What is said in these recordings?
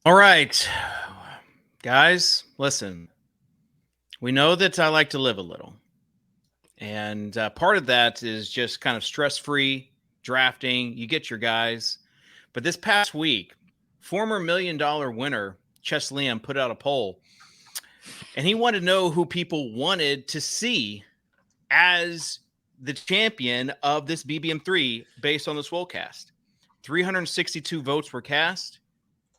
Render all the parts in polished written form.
All right, guys, listen. We know that I like to live a little. And part of that is just kind of stress free drafting. You get your guys. But this past week, former $1 million winner, Chess Liam, put out a poll and he wanted to know who people wanted to see as the champion of this BBM3 based on the Swolecast. 362 votes were cast,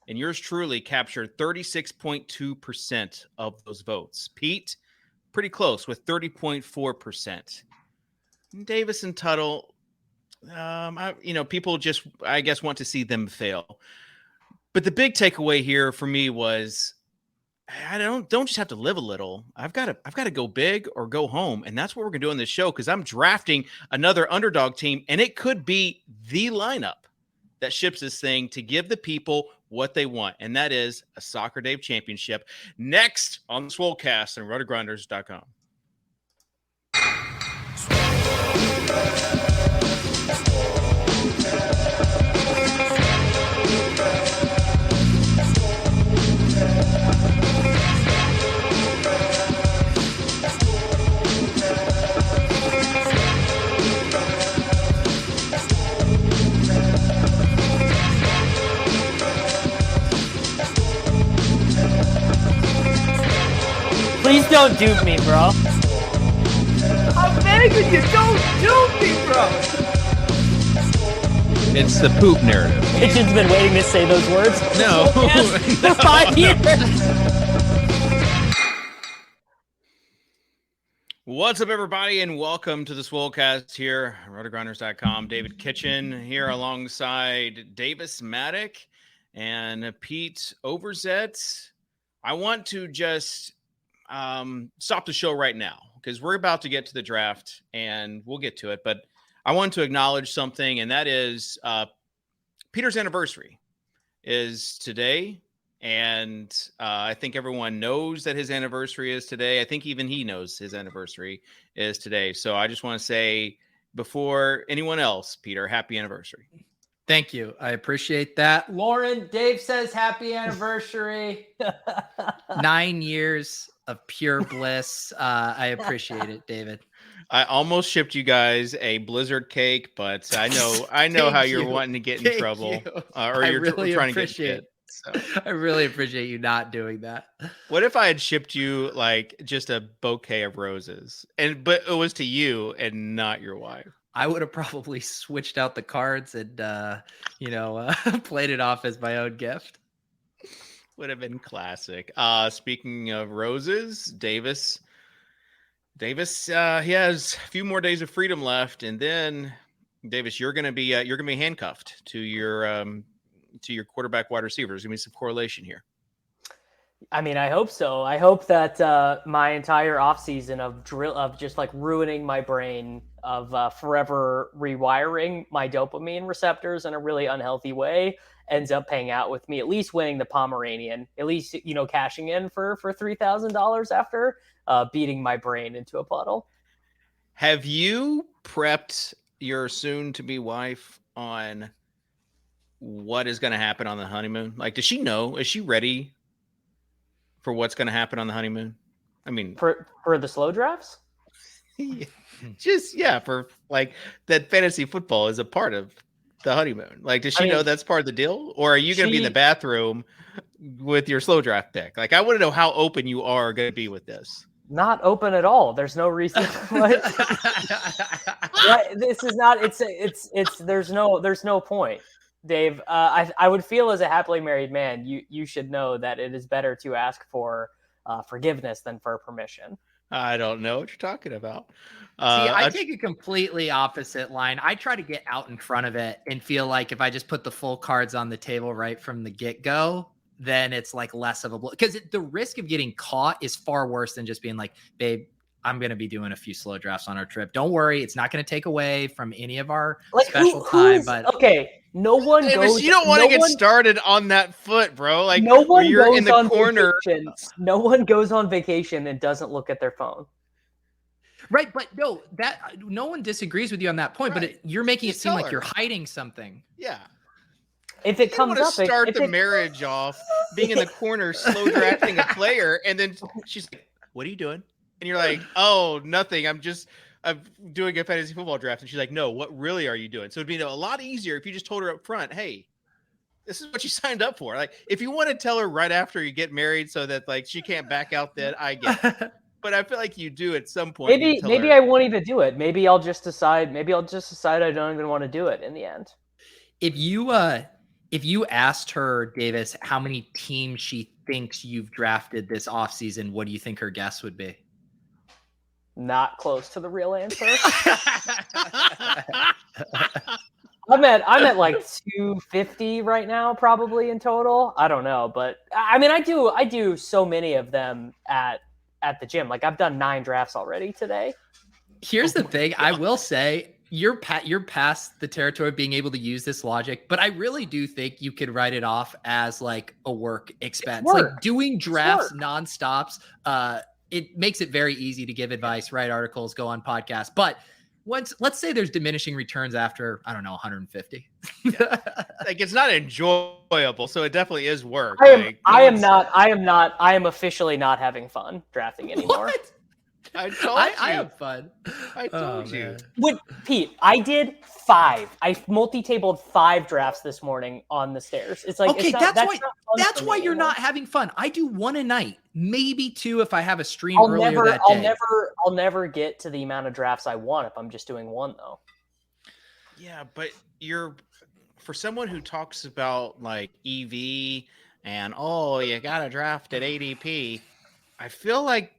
and yours truly captured 36.2% of those votes. Pete, pretty close with 30.4%. Davis and Tuttle, people just, I guess, want to see them fail. But the big takeaway here for me was, I don't just have to live a little. I've got to go big or go home, and that's what we're gonna do on this show because I'm drafting another underdog team, and it could be the lineup that ships this thing to give the people what they want, and that is a Socrdave championship. Next on the Swolecast and RotoGrinders.com. Please don't dupe me, bro. I'm begging you, don't dupe me, bro. It's the poop narrative. Kitchen's been waiting to say those words. No. For 5 years. What's up, everybody, and welcome to the Swolecast here, RotoGrinders.com. David Kitchen here alongside Davis Maddock and Pete Overzet. I want to just stop the show right now because we're about to get to the draft and we'll get to it. But I want to acknowledge something, and that is Peter's anniversary is today. And I think everyone knows that his anniversary is today. I think even he knows his anniversary is today. So I just want to say, before anyone else, Peter, happy anniversary. Thank you. I appreciate that. Lauren, Dave says happy anniversary. 9 years of pure bliss. I appreciate it, David. I almost shipped you guys a Blizzard cake, but I know how you're wanting to get in trouble, or you're really trying to get hit. So. I really appreciate you not doing that. What if I had shipped you like just a bouquet of roses, but it was to you and not your wife? I would have probably switched out the cards and played it off as my own gift. Would have been classic. Speaking of roses, Davis, he has a few more days of freedom left, and then Davis, you're gonna be handcuffed to your quarterback wide receiver. There's gonna be some correlation here. I mean, I hope so. I hope that my entire offseason of just like ruining my brain, of forever rewiring my dopamine receptors in a really unhealthy way, ends up paying out with me at least winning the Pomeranian, at least, cashing in for $3,000 after beating my brain into a puddle. Have you prepped your soon-to-be wife on what is going to happen on the honeymoon? Like, does she know? Is she ready for what's going to happen on the honeymoon? I mean, for the slow drafts? For like that fantasy football is a part of the honeymoon. Like, does she know that's part of the deal? Or are you going to be in the bathroom with your slow draft pick? Like, I want to know how open you are going to be with this. Not open at all. There's no reason. This is not. It's. There's no point, Dave. I would feel as a happily married man, you should know that it is better to ask for forgiveness than for permission. I don't know what you're talking about. I take a completely opposite line. I try to get out in front of it and feel like if I just put the full cards on the table right from the get-go, then it's like less of a blow. Because the risk of getting caught is far worse than just being like, babe, I'm going to be doing a few slow drafts on our trip. Don't worry. It's not going to take away from any of our special time. But okay, no one goes. You don't want to get started on that foot, bro. Like, no one you're goes in the on corner. Vacation. No one goes on vacation and doesn't look at their phone. Right, but no one disagrees with you on that point. Right. But you're making it seem like you're hiding something. Yeah. if it You comes want to up, start if the it, marriage off being in the corner, slow drafting a player, and then she's like, "What are you doing?" And you're like, "Oh, nothing. I'm doing a fantasy football draft." And she's like, "No, what really are you doing?" So it'd be a lot easier if you just told her up front, "Hey, this is what you signed up for." Like, if you want to tell her right after you get married, so that like she can't back out, then I get it. But I feel like you do at some point. You tell maybe her, I won't even do it. Maybe I'll just decide I don't even want to do it in the end. If you asked her, Davis, how many teams she thinks you've drafted this offseason, what do you think her guess would be? Not close to the real answer. I'm at like 250 right now, probably in total. I don't know, but I mean, I do so many of them at the gym. Like I've done 9 drafts already today. Here's the thing. I will say you're past the territory of being able to use this logic, but I really do think you could write it off as like a work expense. Like doing drafts nonstops. It makes it very easy to give advice, write articles, go on podcasts. But let's say there's diminishing returns after, I don't know, 150. like it's not enjoyable, so it definitely is work. I am officially not having fun drafting anymore. What? I told you. I have fun. I told you. With Pete, I did 5. I multi-tabled 5 drafts this morning on the stairs. It's like, okay, that's why you're anymore. not having fun. I do 1 a night, maybe 2 if I have a stream earlier that day. I'll never get to the amount of drafts I want if I'm just doing 1 though. Yeah, but for someone who talks about like EV and you gotta draft at ADP, I feel like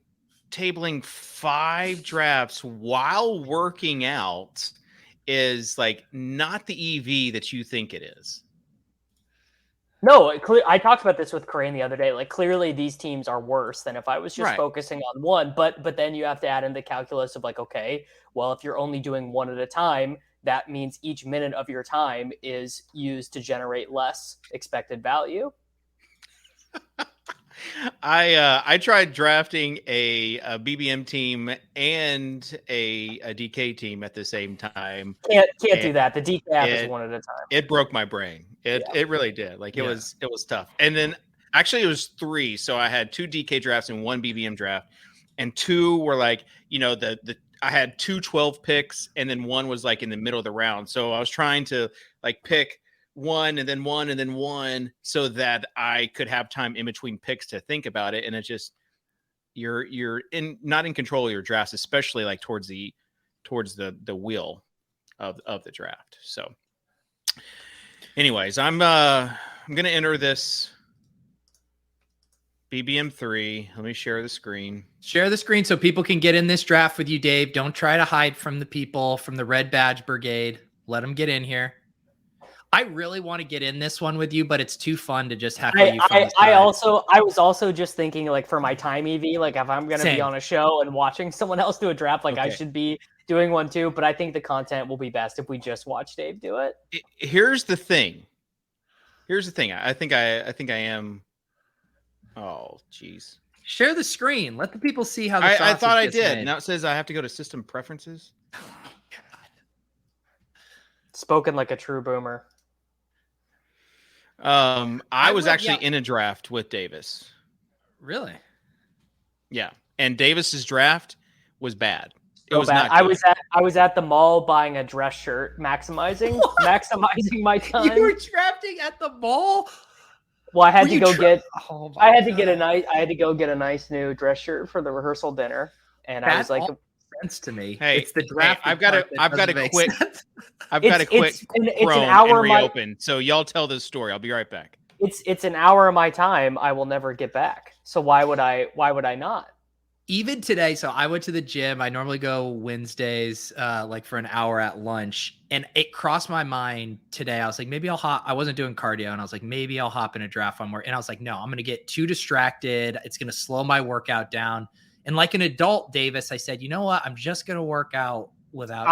tabling 5 drafts while working out is like not the EV that you think it is. No, I talked about this with Corinne the other day. Like clearly these teams are worse than if I was just focusing on 1, but then you have to add in the calculus of like, okay, well, if you're only doing 1 at a time, that means each minute of your time is used to generate less expected value. I tried drafting a BBM team and a DK team at the same time. Can't do that. The DK app is 1 at a time. It broke my brain. It really did. Like it was tough. And then actually it was 3. So I had 2 DK drafts and 1 BBM draft, and 2 were like, I had 2 12 picks, and then 1 was like in the middle of the round. So I was trying to like pick 1 and then 1 and then 1 so that I could have time in between picks to think about it. And it's just you're not in control of your drafts, especially like towards the wheel of the draft. So anyways, I'm gonna enter this BBM3. Let me share the screen. Share the screen so people can get in this draft with you, Dave. Don't try to hide from the people from the Red Badge Brigade. Let them get in here. I really want to get in this one with you, but it's too fun to just have you. I was also just thinking like for my time EV, like if I'm going to be on a show and watching someone else do a draft, like I should be doing one too. But I think the content will be best if we just watch Dave do it. Here's the thing. I think I am. Oh, geez. Share the screen. Let the people see how I thought I did. Made. Now it says I have to go to system preferences. Oh my God. Spoken like a true boomer. I was actually in a draft with Davis. Really? Yeah. And Davis's draft was bad. It so was bad. not good. I was at the mall buying a dress shirt, maximizing my time. You were drafting at the mall? Well, I had to go get a nice new dress shirt for the rehearsal dinner, and I was like, sense to me. Hey, it's the draft. I've got to quit. It's an Chrome hour and reopen. So y'all tell this story. I'll be right back. It's an hour of my time I will never get back. So why would I not? Even today, so I went to the gym. I normally go Wednesdays, like for an hour at lunch. And it crossed my mind today. I was like, maybe I'll hop. I wasn't doing cardio. And I was like, maybe I'll hop in a draft one more. And I was like, no, I'm going to get too distracted. It's going to slow my workout down. And like an adult, Davis, I said, you know what? I'm just going to work out without.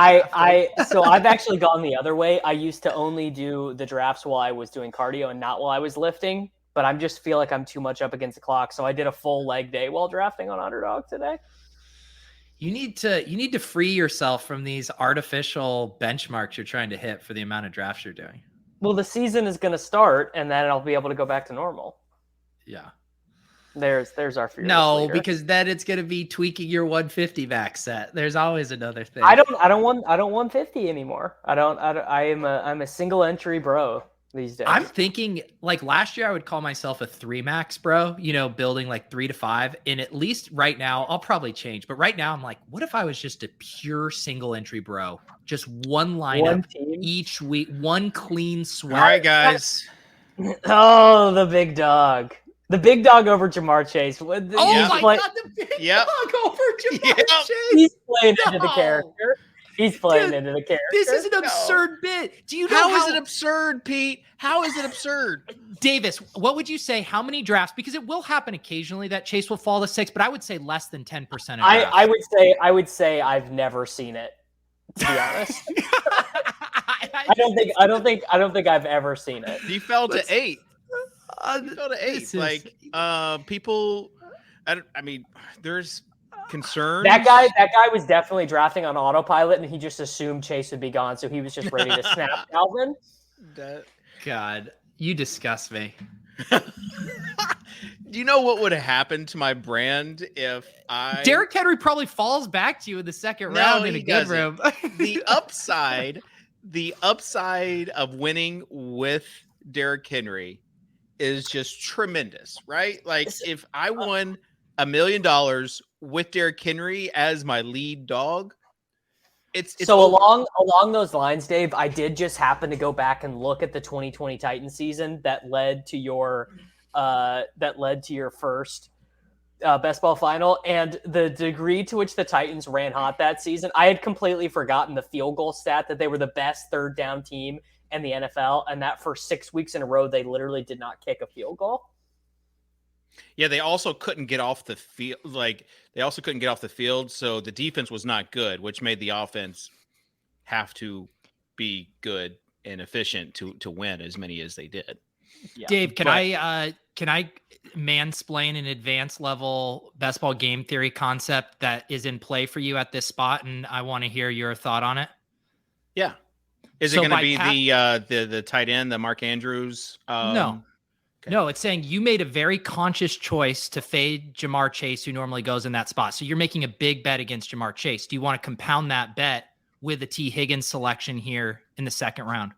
So I've actually gone the other way. I used to only do the drafts while I was doing cardio and not while I was lifting. But I just feel like I'm too much up against the clock. So I did a full leg day while drafting on Underdog today. You need to free yourself from these artificial benchmarks you're trying to hit for the amount of drafts you're doing. Well, the season is going to start, and then I'll be able to go back to normal. Yeah. There's our fearless No, leader. because then it's going to be tweaking your 150 max set. There's always another thing. I don't want 150 anymore. I'm a single entry bro these days. I'm thinking like last year I would call myself a 3 max bro, building like 3 to 5. And at least right now, I'll probably change. But right now I'm like, what if I was just a pure single entry bro? Just one lineup One team? each week, one clean sweat. All right, guys. Oh, the big dog. The big dog over Jamar Chase. Oh my God, the big Yep. dog over Jamar Yep. Chase. He's playing into the No. character. He's playing Dude, into the character. This is an absurd bit. Do you know How is it absurd, Pete? How is it absurd? Davis, what would you say? How many drafts? Because it will happen occasionally that Chase will fall to 6, but I would say less than 10% of drafts. I would say I've never seen it, to be honest. I don't think I've ever seen it. He fell to 8. He fell to 8. People. I mean, there's concerns. That guy was definitely drafting on autopilot, and he just assumed Chase would be gone, so he was just ready to snap Calvin. God, you disgust me. Do you know what would have happened to my brand if Derrick Henry probably falls back to you in the second round in a good room. the upside of winning with Derrick Henry is just tremendous, right? Like if I won $1 million with Derrick Henry as my lead dog, it's so over. along those lines, Dave. I did just happen to go back and look at the 2020 Titans season that led to your first best ball final, and the degree to which the Titans ran hot that season. I had completely forgotten the field goal stat that they were the best third down team in the NFL, and that for 6 weeks in a row they literally did not kick a field goal. Yeah, they also couldn't get off the field. So the defense was not good, which made the offense have to be good and efficient to win as many as they did. Yeah. Dave, can I mansplain an advanced level best ball game theory concept that is in play for you at this spot, and I want to hear your thought on it? Yeah. Is it going to be the tight end, the Mark Andrews? No. Okay. No, it's saying you made a very conscious choice to fade Jamar Chase, who normally goes in that spot. So you're making a big bet against Jamar Chase. Do you want to compound that bet with a T. Higgins selection here in the second round?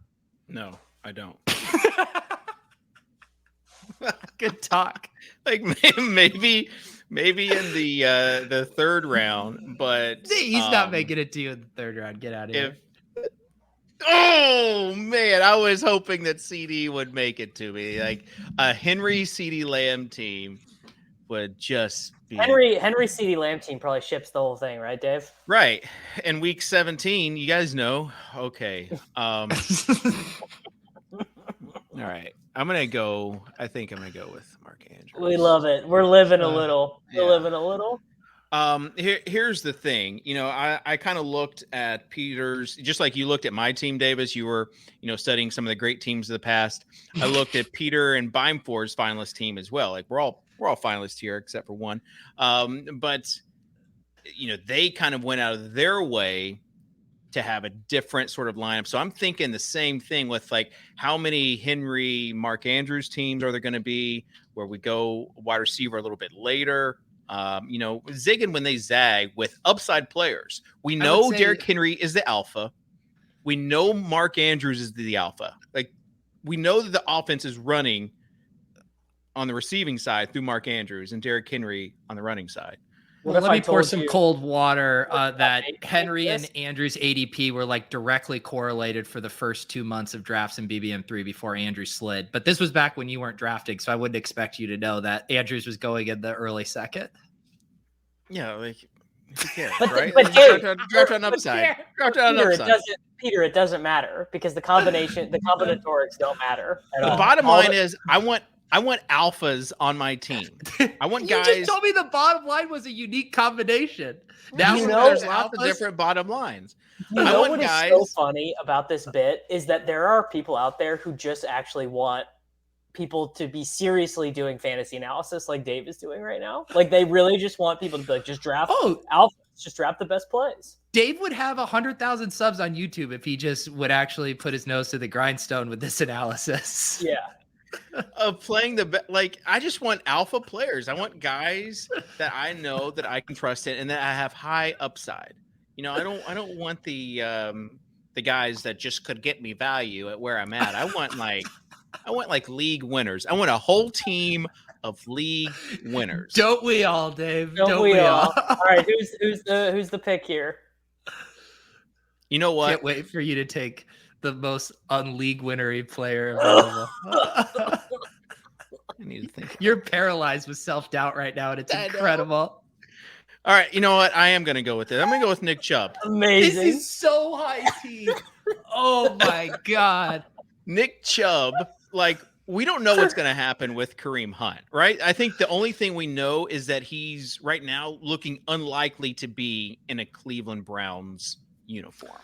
No, I don't. Good talk. Like maybe in the third round, but he's not making it to you in the third round. Get out of here. Oh man, I was hoping that CD would make it to me. Like a Henry CD Lamb team would just be Henry CD Lamb team probably ships the whole thing, right, Dave? Right. And week 17, you guys know. Okay. All right. I think I'm gonna go with Mark Andrews. We love it. We're living a little. We're living a little. Here's the thing. I kind of looked at Peter's, just like you looked at my team, Davis. You were, studying some of the great teams of the past. I looked at Peter and Beimfor's finalist team as well. Like we're all finalists here except for one. But they kind of went out of their way to have a different sort of lineup. So I'm thinking the same thing with like how many Henry, Mark Andrews teams are there going to be where we go wide receiver a little bit later. Zigging when they zag with upside players. We know Derrick Henry is the alpha. We know Mark Andrews is the alpha. Like we know that the offense is running on the receiving side through Mark Andrews and Derrick Henry on the running side. Well, let me pour some cold water that Henry and Andrews ADP were like directly correlated for the first 2 months of drafts in BBM3 before Andrews slid. But this was back when you weren't drafting, so I wouldn't expect you to know that Andrews was going in the early second. Yeah, like who cares, but, right? But draft on upside. Peter, it doesn't matter because the combinatorics don't matter at all. The bottom line is I want alphas on my team. I want guys. You just told me the bottom line was a unique combination. Now there's lots of different bottom lines. You know what is so funny about this bit is that there are people out there who just actually want people to be seriously doing fantasy analysis like Dave is doing right now. Like they really just want people to be like, just draft alphas, just draft the best plays. Dave would have 100,000 subs on YouTube if he just would actually put his nose to the grindstone with this analysis. Yeah. Of playing I just want alpha players. I want guys that I know that I can trust in and that I have high upside. I don't want the guys that just could get me value at where I'm at. I want like league winners. I want a whole team of league winners. Don't we all, Dave? Don't we all? All right, who's the pick here? You know what? Can't wait for you to take the most unleague winnery player available. I need to think. You're paralyzed with self-doubt right now, and it's incredible. All right, you know what? I am going to go with it. I'm going to go with Nick Chubb. Amazing. This is so high tea. Oh my God. Nick Chubb, we don't know what's going to happen with Kareem Hunt, right? I think the only thing we know is that he's right now looking unlikely to be in a Cleveland Browns uniform.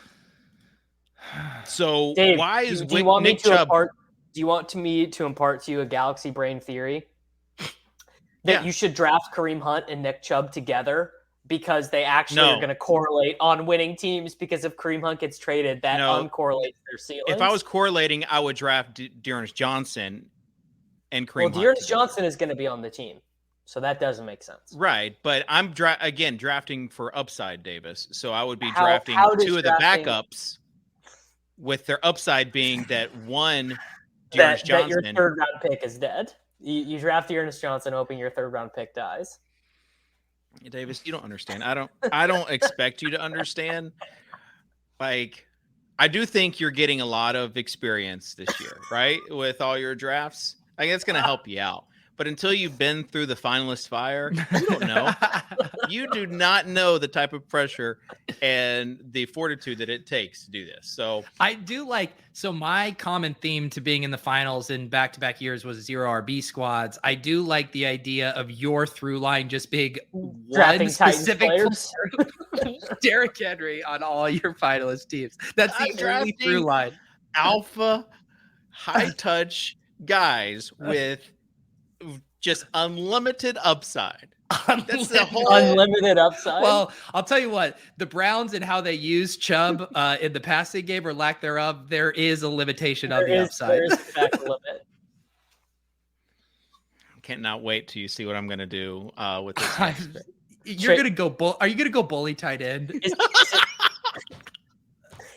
So Dave, why is do you want Nick Chubb? Do you want me to impart to you a galaxy brain theory that you should draft Kareem Hunt and Nick Chubb together because they actually are going to correlate on winning teams? Because if Kareem Hunt gets traded, that uncorrelates their ceilings. If I was correlating, I would draft Dearness Johnson and Kareem Hunt. Well, Dearness Johnson is going to be on the team, so that doesn't make sense. Right, but I'm drafting for upside, Davis. So I would be drafting two of the backups with their upside being that one Dearness Johnson. That your third round pick is dead. You draft Dearness Johnson, hoping your third round pick dies. Davis, you don't understand. I don't expect you to understand. I do think you're getting a lot of experience this year, right? With all your drafts. That's going to help you out. But until you've been through the finalist fire, you don't know. You do not know the type of pressure and the fortitude that it takes to do this. So I do my common theme to being in the finals in back-to-back years was 0 RB squads. I do like the idea of your through line just being one specific player, Derrick Henry on all your finalist teams. That's the only through line. Alpha, high touch guys with just unlimited upside. That's the whole unlimited upside. Well, I'll tell you what, the Browns and how they use Chubb in the passing game or lack thereof, there is a limitation on the upside. There is a back limit. Cannot wait till you see what I'm going to do with this. Are you going to go bully tight end?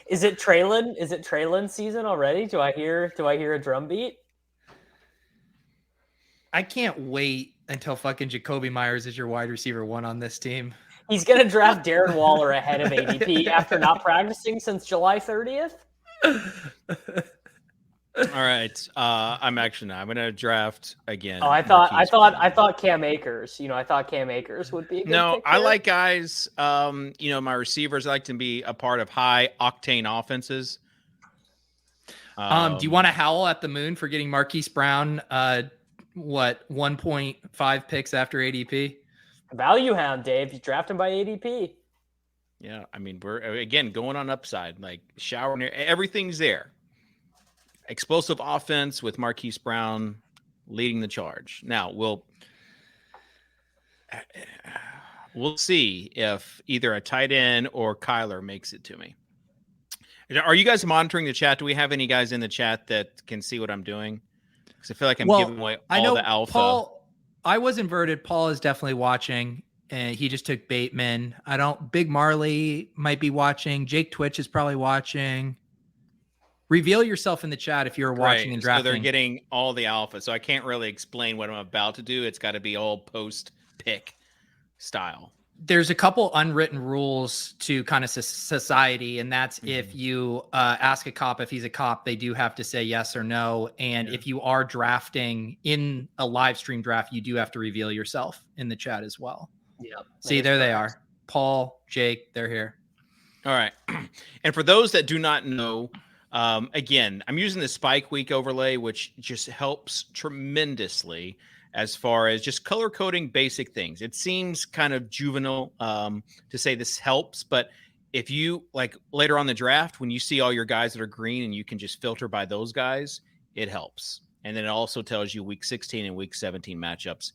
Is it Traylon? Is it Traylon season already? Do I hear a drum beat? I can't wait until fucking Jacoby Myers is your wide receiver 1 on this team. He's going to draft Darren Waller ahead of ADP after not practicing since July 30th. All right. I'm going to draft again. Oh, I thought Cam Akers. I thought Cam Akers would be a good pick I like guys. My receivers like to be a part of high octane offenses. Do you want to howl at the moon for getting Marquise Brown? 1.5 picks after ADP? Value hound, Dave. You draft him by ADP. Yeah, we're again going on upside, showering. Everything's there. Explosive offense with Marquise Brown leading the charge. Now we'll see if either a tight end or Kyler makes it to me. Are you guys monitoring the chat? Do we have any guys in the chat that can see what I'm doing? Because I feel like I'm giving away all the alpha. Paul, I was inverted. Paul is definitely watching, and he just took Bateman. Big Marley might be watching. Jake Twitch is probably watching. Reveal yourself in the chat if you're watching and drafting. So they're getting all the alpha. So I can't really explain what I'm about to do. It's got to be all post-pick style. There's a couple unwritten rules to kind of society, and that's if you ask a cop if he's a cop, they do have to say yes or no. And if you are drafting in a live stream draft, you do have to reveal yourself in the chat as well. Yeah. See, there they are. Paul, Jake, they're here. All right. And for those that do not know, again, I'm using the Spike Week overlay, which just helps tremendously as far as just color coding basic things. It seems kind of juvenile to say this helps, but if you later on the draft, when you see all your guys that are green and you can just filter by those guys, it helps. And then it also tells you week 16 and week 17 matchups.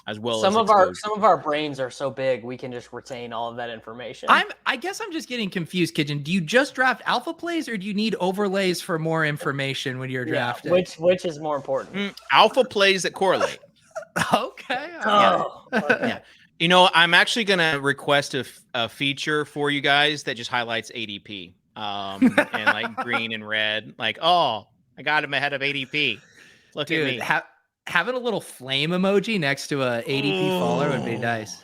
as well some as of our exposure. some of our brains are so big we can just retain all of that information. I guess I'm just getting confused, Kitchen. Do you just draft alpha plays, or do you need overlays for more information when you're drafting? Which is more important? Alpha plays that correlate. Okay. All right. Okay. Yeah. You know, I'm actually going to request a feature for you guys that just highlights ADP and like green and red. Like, oh, I got him ahead of ADP. Look at me. Having a little flame emoji next to a ADP faller would be nice.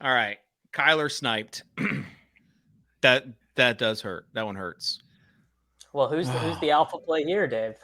All right. Kyler sniped. That does hurt. That one hurts. Well, who's the alpha play here, Dave?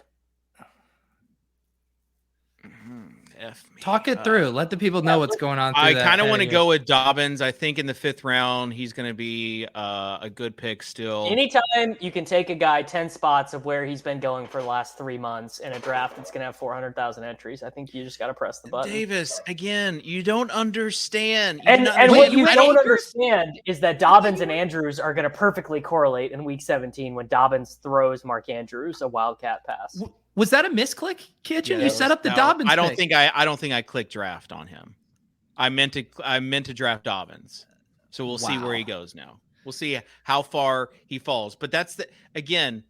Talk it through. Let the people know what's going on. I kind of want to go with Dobbins. I think in the 5th round, he's going to be a good pick still. Anytime you can take a guy 10 spots of where he's been going for the last 3 months in a draft that's going to have 400,000 entries, I think you just got to press the button. Davis, again, you don't understand. And what you don't understand is that Dobbins and Andrews are going to perfectly correlate in week 17 when Dobbins throws Mark Andrews a wildcat pass. Was that a misclick, Kitchen? Yeah, you set up the Dobbins. I don't think I clicked draft on him. I meant to draft Dobbins. So we'll see where he goes now. We'll see how far he falls. But that's again,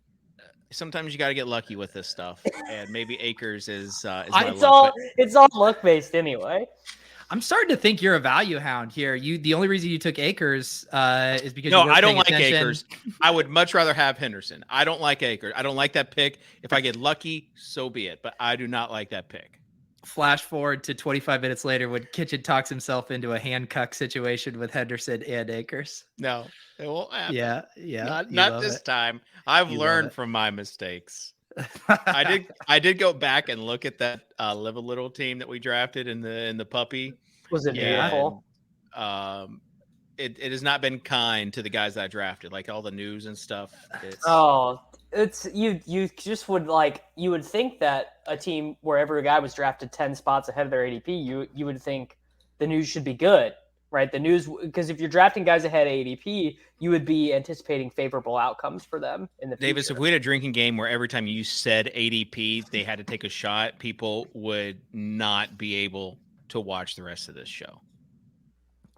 sometimes you got to get lucky with this stuff. And maybe Akers is it's all luck based anyway. I'm starting to think you're a value hound here. The only reason you took Akers is because I don't like Akers. I would much rather have Henderson. I don't like Akers. I don't like that pick. If I get lucky, so be it. But I do not like that pick. Flash forward to 25 minutes later when Kitchen talks himself into a handcuff situation with Henderson and Akers. No, it won't happen. Yeah. Not this time. I've learned from my mistakes. I did go back and look at that Live a Little team that we drafted in the puppy. Was it beautiful? It has not been kind to the guys that I drafted, like all the news and stuff. It's you just would you would think that a team where every guy was drafted 10 spots ahead of their ADP, you would think the news should be good, right? The news, because if you're drafting guys ahead of ADP, you would be anticipating favorable outcomes for them in the future. Davis, if we had a drinking game where every time you said ADP, they had to take a shot, people would not be able to watch the rest of this show.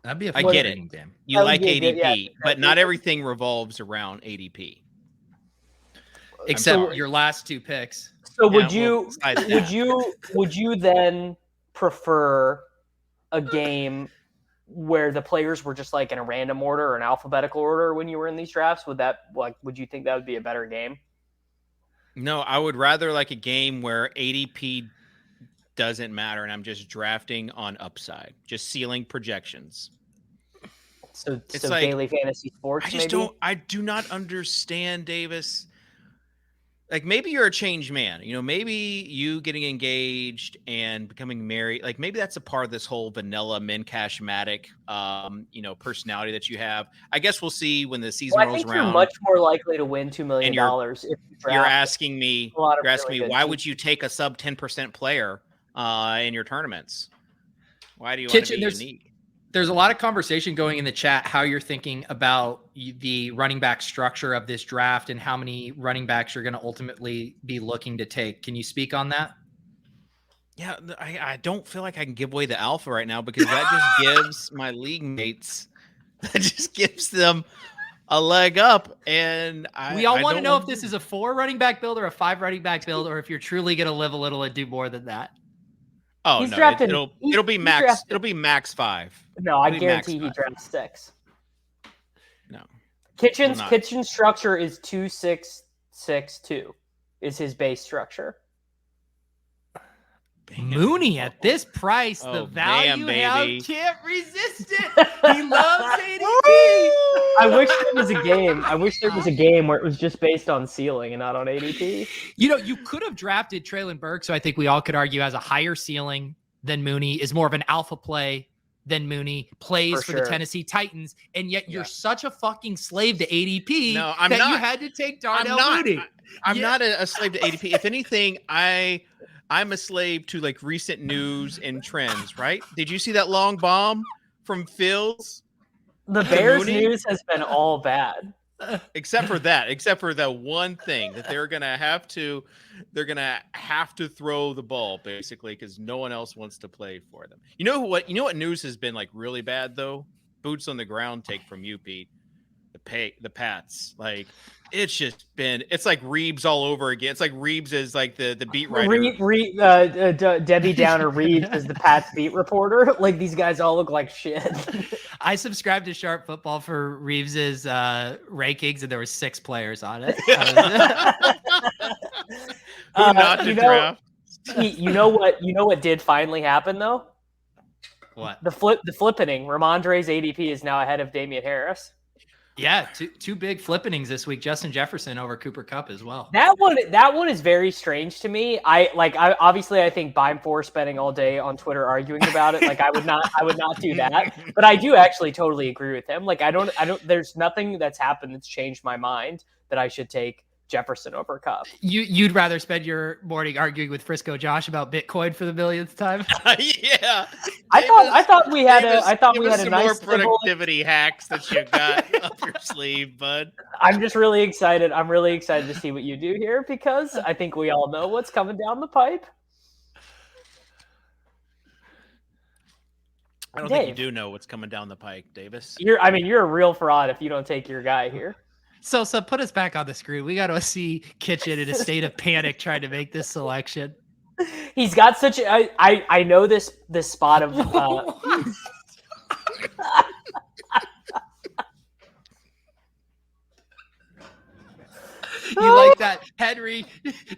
That'd be I get it. Game. You like ADP, but not everything revolves around ADP. Except your last 2 picks. So would you then prefer a game where the players were just like in a random order or an alphabetical order when you were in these drafts? Would you think that would be a better game? No, I would rather like a game where ADP doesn't matter and I'm just drafting on upside, just ceiling projections. So it's like daily fantasy sports. I do not understand, Davis. Like maybe you're a changed man, maybe you getting engaged and becoming married, like maybe that's a part of this whole vanilla Mincash-matic, personality that you have. I guess we'll see when the season rolls around. You're much more likely to win $2 million if you draft. You're asking me why would you take a sub 10% player in your tournaments? Why do you want to be unique? There's a lot of conversation going in the chat how you're thinking about the running back structure of this draft and how many running backs you're going to ultimately be looking to take. Can you speak on that? Yeah, I don't feel like I can give away the alpha right now because that just gives my league mates, that just gives them a leg up. And we all want to know if this is a 4 running back build or a 5 running back build, or if you're truly going to live a little and do more than that. Oh, no, it'll be max. It'll be max 5. No, I guarantee he drafts 6. No. Kitchen's structure is 2-6-6-2 is his base structure. Mooney at this price, the value hound can't resist it. He loves ADP. I wish there was a game where it was just based on ceiling and not on ADP. You could have drafted Treylon Burks, so I think we all could argue has a higher ceiling than Mooney, is more of an alpha play than Mooney, plays for the Tennessee Titans, and yet you're such a fucking slave to ADP you had to take Darnell Mooney. I'm not a slave to ADP. If anything, I'm a slave to like recent news and trends, right? Did you see that long bomb from Fields? The Bears news has been all bad. except for that one thing that they're gonna have to throw the ball basically because no one else wants to play for them. You know what news has been like really bad though? Boots on the ground take from you, Pete. The Pats, like it's like Reeves all over again. It's like Reeves is like the beat writer. Debbie Downer Reeves is the Pats beat reporter. Like these guys all look like shit. I subscribed to Sharp Football for Reeves's rankings, and there were 6 players on it. Who not to draft? You know what did finally happen though? What? The flippening. Ramondre's ADP is now ahead of Damian Harris. Yeah, two big flippenings this week. Justin Jefferson over Cooper Kupp as well. That one is very strange to me. I think I'm spending all day on Twitter arguing about it. Like I would not do that. But I do actually totally agree with him. Like I don't there's nothing that's happened that's changed my mind that I should take Jefferson over Kupp. You'd rather spend your morning arguing with Frisco Josh about Bitcoin for the millionth time? Yeah. I thought we had a some nice more productivity hacks that you got up your sleeve, bud. I'm just really excited. I'm really excited to see what you do here because I think we all know what's coming down the pipe. I don't think you do know what's coming down the pike, Davis. You're a real fraud if you don't take your guy here. So put us back on the screen. We got to see Kitchen in a state of panic trying to make this selection. He's got such a. I know this spot of. You like that Henry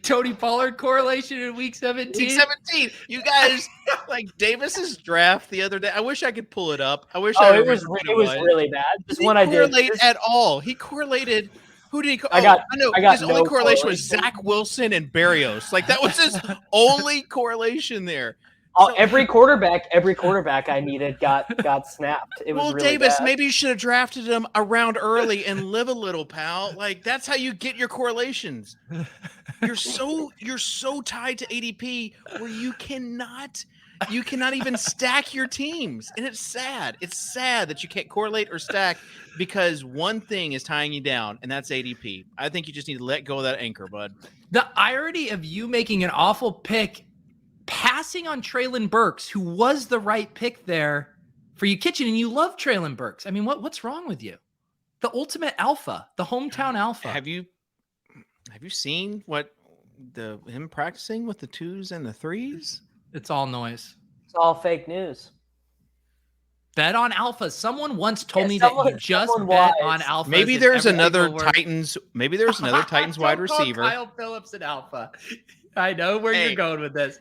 Tony Pollard correlation in week 17? Week 17. You guys like Davis's draft the other day. I wish I could pull it up. I wish it was really bad. This one I did at all. He correlated. Who did he? I got his only correlation was Zach Wilson and Berrios. Like that was his only correlation there. Every quarterback I needed got snapped. It was really Davis, bad. maybe you should have drafted him around early and live a little, pal. Like that's how you get your correlations. You're so tied to ADP where you cannot even stack your teams, and it's sad. It's sad that you can't correlate or stack because one thing is tying you down, and that's ADP. I think you just need to let go of that anchor, bud. The irony of you making an awful pick, passing on Treylon Burks, who was the right pick there for you, Kitchen, and you love Treylon Burks. I mean, what's wrong with you? The ultimate alpha, the hometown alpha. Have you seen what him practicing with the 2s and the 3s? It's all noise. It's all fake news. Bet on alpha. Someone once told me that you just bet on alpha. Maybe there's another Titans. Maybe there's another Titans wide receiver. Kyle Phillips and alpha. I know where you're going with this.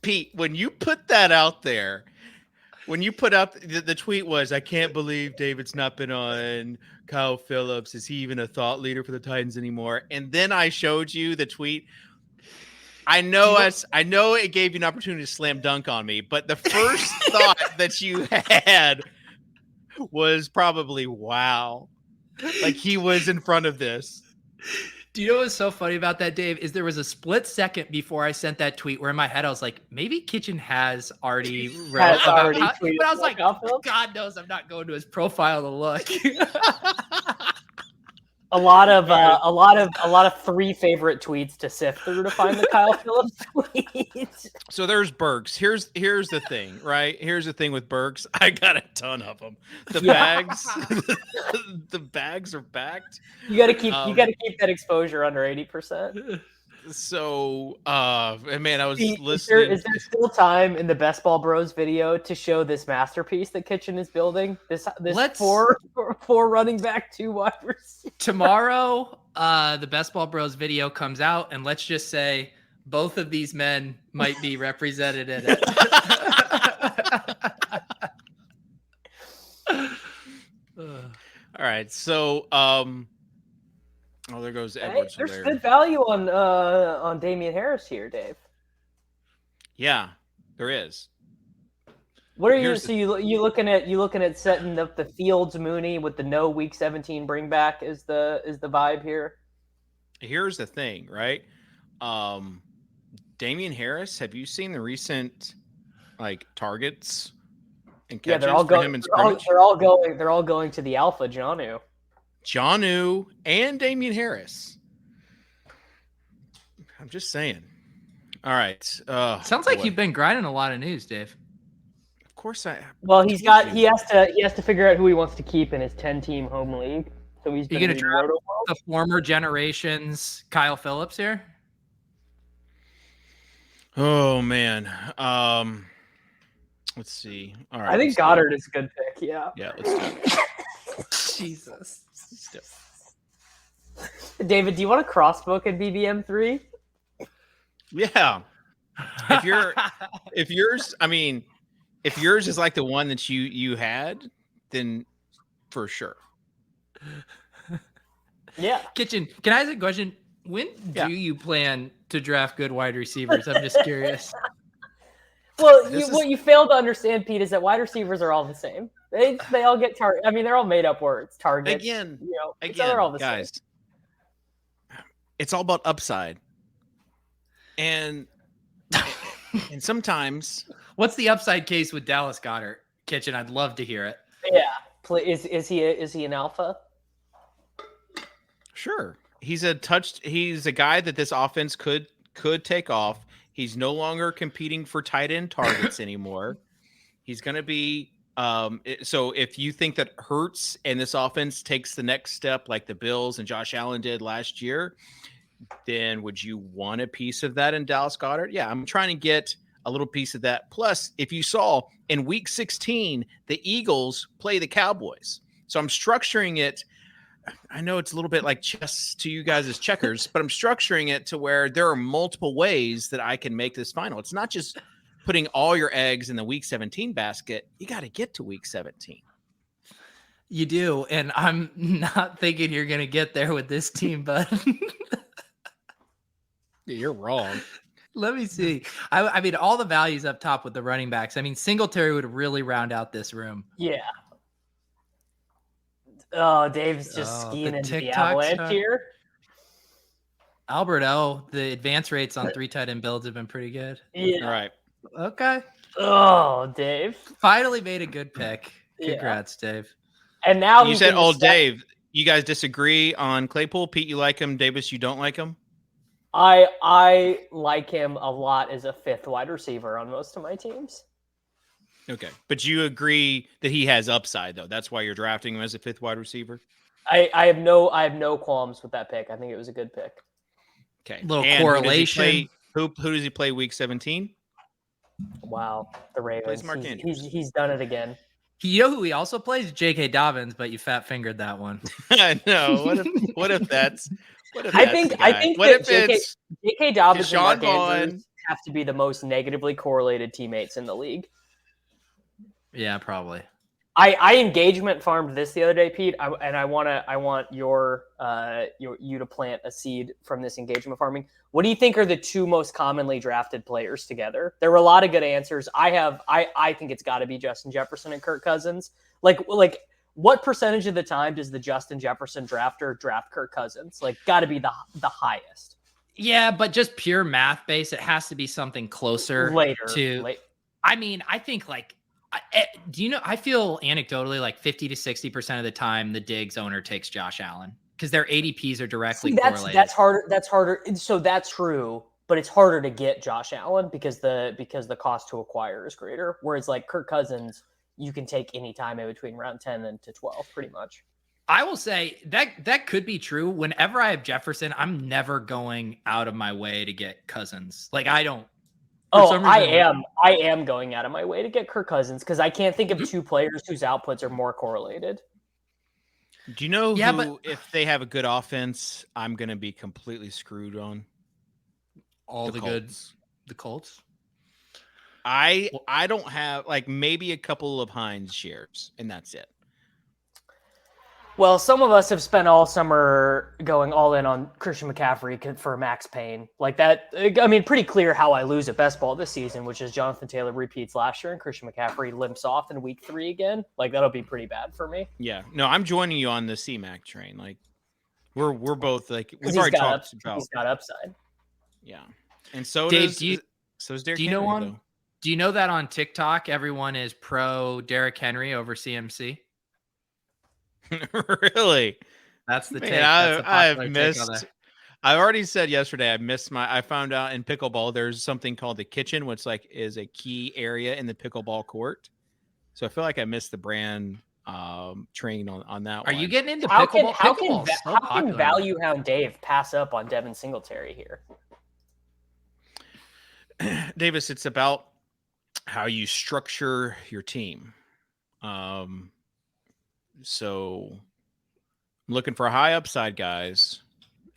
Pete, when you put that out there, when you put out the tweet was, I can't believe David's not been on Kyle Phillips. Is he even a thought leader for the Titans anymore? And then I showed you the tweet. I know it gave you an opportunity to slam dunk on me, but the first thought that you had was probably, wow, like he was in front of this. Do you know what's so funny about that, Dave? Is there was a split second before I sent that tweet where in my head I was like, maybe Kitchen has already read about how, but I was like, God knows I'm not going to his profile to look. A lot of 3 favorite tweets to sift through to find the Kyle Phillips tweet. So there's Burks. Here's the thing, right? Here's the thing with Burks. I got a ton of them. Bags, the bags are backed. You got to keep that exposure under 80%. So, man, I was listening. Is there still time in the Best Ball Bros video to show this masterpiece that Kitchen is building? This four running back, 2 wide receivers. Tomorrow, the Best Ball Bros video comes out, and let's just say both of these men might be represented in it. All right, so there goes Edwards. There's good value on Damian Harris here, Dave. Yeah, there is. What are you? So you looking at setting up the Fields Mooney with the no week 17 bring back is the vibe here? Here's the thing, right? Damian Harris. Have you seen the recent targets and catches they're all for him in scrimmage? They're all going to the Alpha Jonnu. Jonnu and Damian Harris. I'm just saying. All right. Sounds like you've been grinding a lot of news, Dave. Of course I. Well, he has to figure out who he wants to keep in his 10-team home league. So he's You been gonna reading draft Roto the former generation's Kyle Phillips here? Oh man. Let's see. All right. I think Goddard is a good pick. Yeah. Yeah. Let's do it. Jesus. Let's do it. David, do you want a crossbook in BBM3? Yeah. If yours is like the one that you had, then for sure. Yeah. Kitchen, can I ask a question? When do you plan to draft good wide receivers? I'm just curious. Well, what you fail to understand, Pete, is that wide receivers are all the same. They all get target. I mean, they're all made up words. Target. Again, they're all the guys. same. It's all about upside, and sometimes. What's the upside case with Dallas Goedert? Kitchen, I'd love to hear it. Yeah. Is he an alpha? Sure. He's a guy that this offense could take off. He's no longer competing for tight end targets anymore. He's going to be so if you think that Hurts and this offense takes the next step like the Bills and Josh Allen did last year, then would you want a piece of that in Dallas Goedert? Yeah, I'm trying to get a little piece of that. Plus, if you saw in week 16, the Eagles play the Cowboys. So I'm structuring it. I know it's a little bit like chess to you guys as checkers, but I'm structuring it to where there are multiple ways that I can make this final. It's not just putting all your eggs in the week 17 basket. You got to get to week 17. You do. And I'm not thinking you're going to get there with this team, but you're wrong. Let me see. I mean, all the values up top with the running backs. I mean, Singletary would really round out this room. Yeah. Oh, Dave's just skiing into the avalanche here. Albert O, the advance rates on 3 tight end builds have been pretty good. Yeah. All right. Okay. Oh, Dave. Finally made a good pick. Congrats, Dave. And now you said, Dave, you guys disagree on Claypool. Pete, you like him. Davis, you don't like him? I like him a lot as a 5th wide receiver on most of my teams. Okay. But you agree that he has upside, though. That's why you're drafting him as a 5th wide receiver? I have no qualms with that pick. I think it was a good pick. Okay. Little correlation. Who does he play week 17? Wow. The Ravens. He's done it again. You know who he also plays? J.K. Dobbins, but you fat fingered that one. I know. What if that's I think J.K. Dobbins and Mark Andrews have to be the most negatively correlated teammates in the league. Yeah, probably. I engagement farmed this the other day, Pete, and I want you to plant a seed from this engagement farming. What do you think are the 2 most commonly drafted players together? There were a lot of good answers. I think it's got to be Justin Jefferson and Kirk Cousins. Like what percentage of the time does the Justin Jefferson drafter draft Kirk Cousins? Like, got to be the highest. Yeah, but just pure math base, it has to be something closer later. I mean, I think do you know, I feel anecdotally like 50 to 60% of the time the Diggs owner takes Josh Allen because their ADPs are directly correlated. That's harder. So that's true, but it's harder to get Josh Allen because the cost to acquire is greater. Whereas like Kirk Cousins, you can take any time in between round 10 and to 12 pretty much. I will say that could be true. Whenever I have Jefferson, I'm never going out of my way to get Cousins. Like I don't. I am going out of my way to get Kirk Cousins because I can't think of 2 players whose outputs are more correlated. Do you know who, if they have a good offense, I'm going to be completely screwed on? The Colts. I don't have maybe a couple of Hines shares, and that's it. Well, some of us have spent all summer going all in on Christian McCaffrey for Max Payne. Like that, I mean, pretty clear how I lose at best ball this season, which is Jonathan Taylor repeats last year and Christian McCaffrey limps off in week 3 again. Like that'll be pretty bad for me. Yeah. No, I'm joining you on the C-Mac train. Like we're both we've already talked about. He's got upside. Yeah. And so Dave, does Derrick do you Henry, know though. Do you know that on TikTok everyone is pro Derrick Henry over CMC? Really? That's the Man, take. That's the I've popular take on missed. there. I already said yesterday I found out in pickleball there's something called the kitchen, which like is a key area in the pickleball court. So I feel like I missed the brand train on that Are one. you getting into How pickleball? can Pickleball's so how can popular now. Value Hound Dave pass up on Devin Singletary here? Davis, it's about how you structure your team. So I'm looking for high upside guys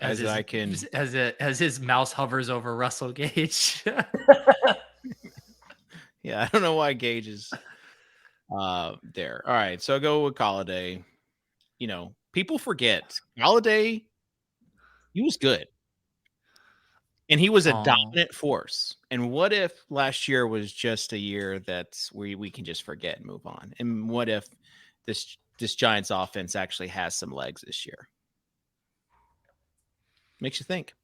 as I can. As his mouse hovers over Russell Gage. Yeah, I don't know why Gage is there. All right, so I'll go with Galladay. You know, people forget Galladay, he was good. And he was a dominant force. And what if last year was just a year that's where we can just forget and move on? And what if this Giants offense actually has some legs this year? Makes you think.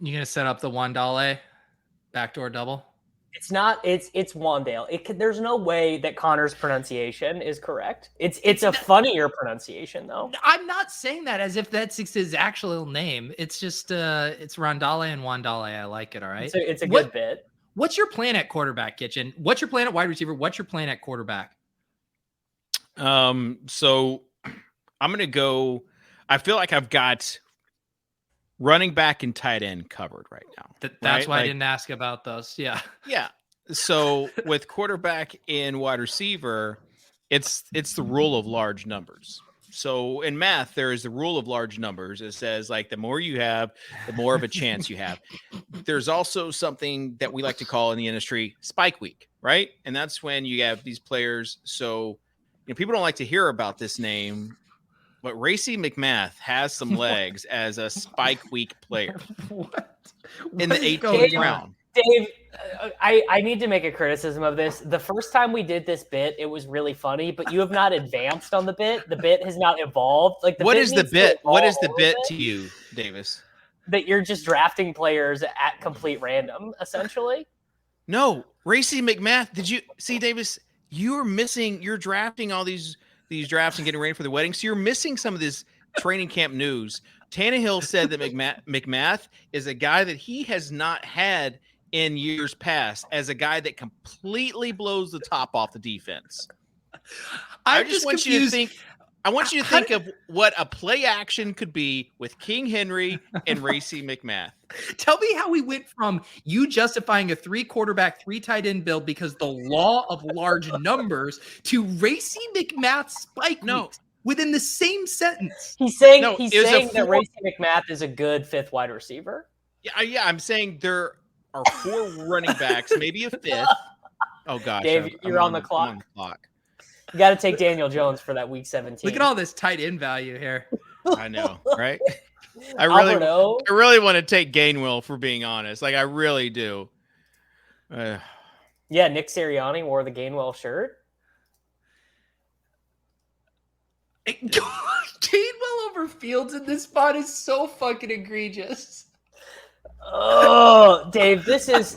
You gonna set up the $1 backdoor double? It's not. It's Wandale. There's no way that Connor's pronunciation is correct. It's a funnier pronunciation though. I'm not saying that as if that's his actual name. It's just it's Rondale and Wandale. I like it. All right. It's a good bit. What's your plan at quarterback, Kitchen? What's your plan at wide receiver? What's your plan at quarterback? So I'm gonna go. I feel like I've got running back and tight end covered right now. That's why I didn't ask about those. Yeah. Yeah. So with quarterback and wide receiver, it's the rule of large numbers. So in math, there is the rule of large numbers. It says like the more you have, the more of a chance you have. There's also something that we like to call in the industry spike week, right? And that's when you have these players. So people don't like to hear about this name, but Racey McMath has some legs as a spike week player. What? In the 18th round. Dave, I need to make a criticism of this. The first time we did this bit, it was really funny, but you have not advanced on the bit. The bit has not evolved. Like, what is the bit? What is the bit to you, Davis? That you're just drafting players at complete random, essentially. No, Racey McMath. Did you see, Davis? You're drafting all these drafts and getting ready for the wedding. So you're missing some of this training camp news. Tannehill said that McMath is a guy that he has not had in years past as a guy that completely blows the top off the defense. I just want you to think. I want you to think of what a play action could be with King Henry and Racey McMath. Tell me how we went from you justifying a 3 quarterback, 3 tight end build because the law of large numbers to Racey McMath spike weeks within the same sentence. He's saying that Racey McMath is a good 5th wide receiver. Yeah. I'm saying there are 4 running backs, maybe a 5th. Oh gosh, Dave, you're on the clock. I'm on the clock. You got to take Daniel Jones for that week 17. Look at all this tight end value here. I know, right? I really want to take Gainwell, for being honest. Like, I really do. Yeah, Nick Sirianni wore the Gainwell shirt. Gainwell over Fields in this spot is so fucking egregious. Oh, Dave, this is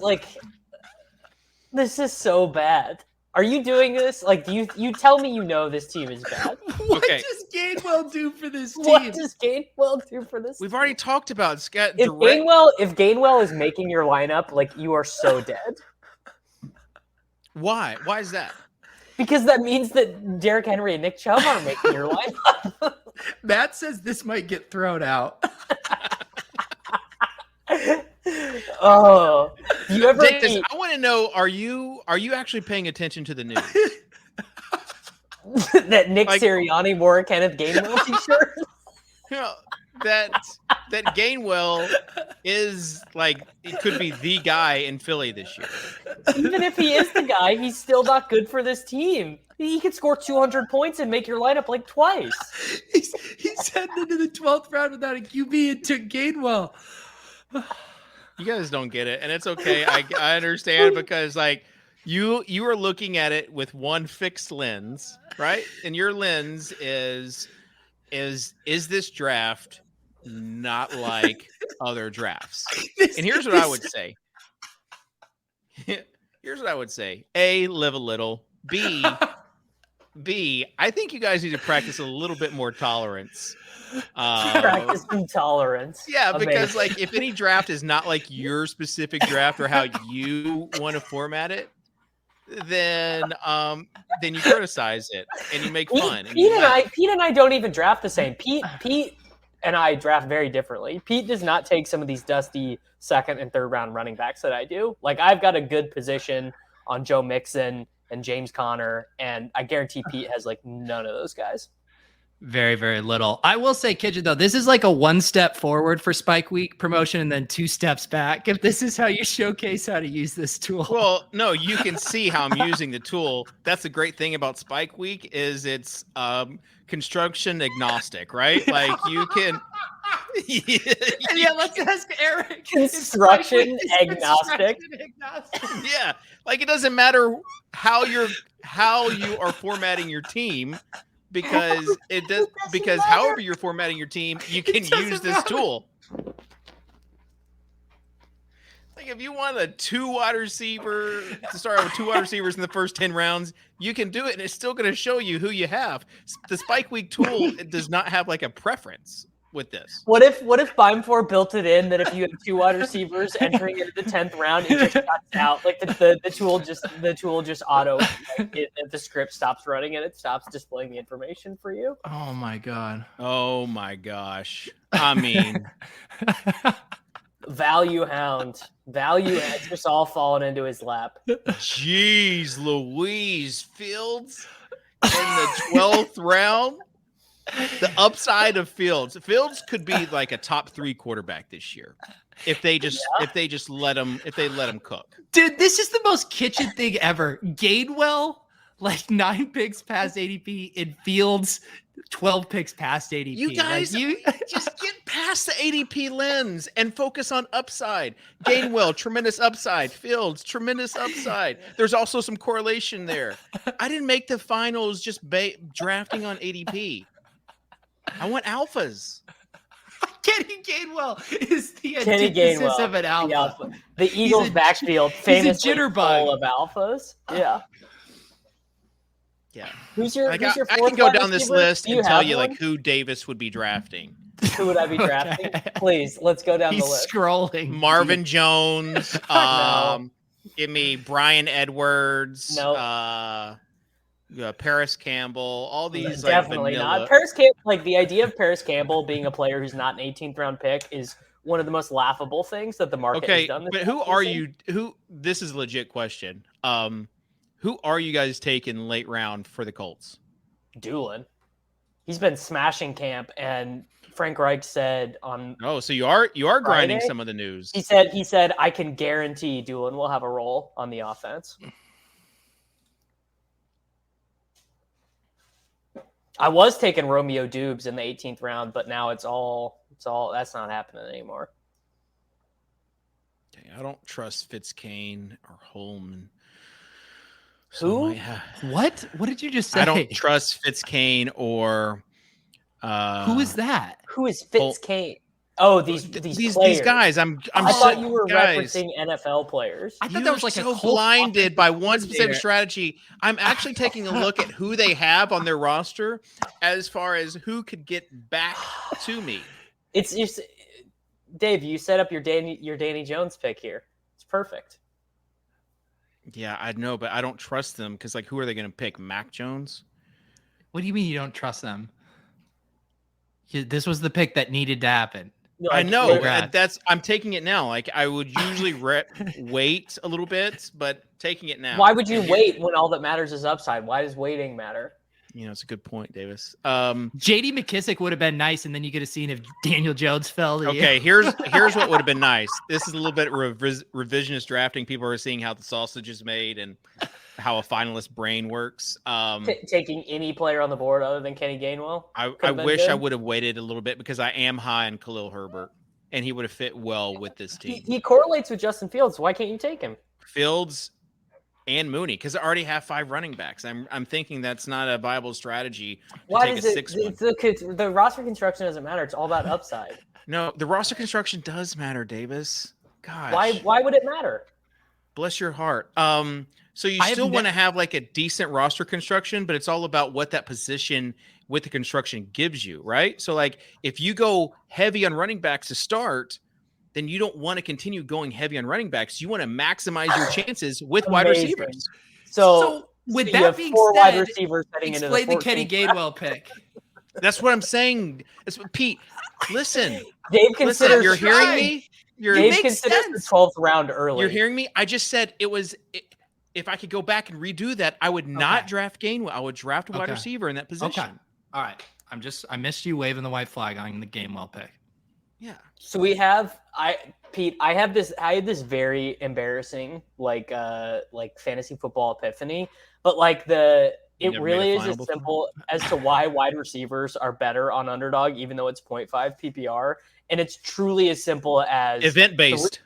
so bad. Are you doing this? Like, you tell me this team is bad. What does Gainwell do for this team? What does Gainwell do for this We've team? already talked about Scott. If Gainwell is making your lineup, like, you are so dead. Why? Why is that? Because that means that Derrick Henry and Nick Chubb are making your lineup. Matt says this might get thrown out. Oh, do you ever? Davis, I want to know: Are you actually paying attention to the news? That Nick Sirianni wore a Kenneth Gainwell t-shirt. That Gainwell is it could be the guy in Philly this year. Even if he is the guy, he's still not good for this team. He could score 200 points and make your lineup twice. He's heading into the 12th round without a QB and took Gainwell. You guys don't get it, and it's okay. I understand because you are looking at it with one fixed lens, right? And your lens is this draft not like other drafts? And here's what I would say. Here's what I would say. A, live a little. B, B, I think you guys need to practice a little bit more tolerance. Practice some tolerance. Yeah, because Amazing. like if any draft is not like your specific draft or how you want to format it, then you criticize it and you make fun. And Pete you laugh. and I don't even draft the same. Pete and I draft very differently. Pete does not take some of these dusty second and third round running backs that I do. Like I've got a good position on Joe Mixon and James Conner, and I guarantee Pete has like none of those guys. Very, very little. I will say, Kitchen, though, this is like a 1 step forward for Spike Week promotion and then 2 steps back. If this is how you showcase how to use this tool. Well, no, you can see how I'm using the tool. That's the great thing about Spike Week is it's construction agnostic, right? Like you can. Yeah, let's ask Eric. Construction agnostic. Yeah, like it doesn't matter how you are formatting your team. Because it does. Because however you're formatting your team, you can use this tool. Like if you want a 2 wide receiver to start with 2 wide receivers in the first 10 rounds, you can do it, and it's still going to show you who you have. The Spike Week tool it does not have like a preference with this. What if Bime4 built it in that if you have 2 wide receivers entering into the 10th round, it just cuts out like the tool just auto the script stops running and it stops displaying the information for you. Oh my god. Oh my gosh. I mean, Value hound has just all fallen into his lap. jeez, Louise, Fields in the 12th round. The upside of Fields could be like a top 3 quarterback this year if they let him cook. Dude, this is the most Kitchen thing ever. Gainwell, like 9 picks past ADP, in Fields, 12 picks past ADP. You guys, just get past the ADP lens and focus on upside. Gainwell, tremendous upside. Fields, tremendous upside. There's also some correlation there. I didn't make the finals just drafting on ADP. I want alphas. Kenny Gainwell is the antithesis of an alpha. The Eagles' backfield famously full of alphas. Yeah. Yeah. Who's your I fourth can go wide down this receiver? list Do and tell have you one? like who Davis would be drafting. Who would I be drafting? Please, let's go down He's the list. scrolling. Marvin Jones. No. Give me Brian Edwards. No. Paris Campbell. All these Definitely like, vanilla. not. Paris Campbell, like the idea of Paris Campbell being a player who's not an 18th round pick is one of the most laughable things that the market has done. But who are you? This is a legit question. Who are you guys taking late round for the Colts? Doolin. He's been smashing camp, and Frank Reich said on. Oh, so you are grinding Friday? some of the news. He said I can guarantee Doolin will have a role on the offense. I was taking Romeo Dubes in the 18th round, but now it's all that's not happening anymore. Dang, I don't trust Fitzkane or Holman. Who? What? What did you just say? I don't trust Fitzkane or who is that? Who is Fitzkane? Oh, these guys. I thought you were referencing NFL players. I thought that was like so a blinded by one specific strategy. I'm actually taking a look at who they have on their roster as far as who could get back to me. It's just Dave. You set up your Danny Jones pick here. It's perfect. Yeah, I know, but I don't trust them because, like, who are they going to pick? Mac Jones? What do you mean you don't trust them? This was the pick that needed to happen. No, I know. Congrats. I'm taking it now. Like, I would usually wait a little bit, but taking it now. Why would you wait when all that matters is upside? Why does waiting matter? You know, it's a good point, Davis. J.D. McKissick would have been nice, and then you could have seen if Daniel Jones fell to you. Okay, here's what would have been nice. This is a little bit revisionist drafting. People are seeing how the sausage is made and how a finalist brain works. Taking any player on the board other than Kenny Gainwell? I wish I would have waited a little bit because I am high on Khalil Herbert, and he would have fit well with this team. He correlates with Justin Fields. Why can't you take him? Fields and Mooney, because I already have 5 running backs. I'm thinking that's not a viable strategy. Why does the roster construction doesn't matter? It's all about upside. No, the roster construction does matter, Davis. Gosh. Why would it matter? Bless your heart. So you still want to have like a decent roster construction, but it's all about what that position with the construction gives you, right? So like if you go heavy on running backs to start, then you don't want to continue going heavy on running backs. You want to maximize your chances with wide receivers. So with that being said, wide receivers heading into explain the Kenny Gainwell pick. That's what I'm saying. That's what, Pete, listen. Dave considers you're hearing me? Dave considers the 12th round early. You're hearing me? I just said if I could go back and redo that, I would not draft Gainwell. I would draft a wide receiver in that position. Okay. All right. I missed you waving the white flag on the Gainwell pick. Yeah. So we have Pete, I had this very embarrassing like fantasy football epiphany, but like it really is as simple as to why wide receivers are better on Underdog, even though it's 0.5 PPR. And it's truly as simple as event-based.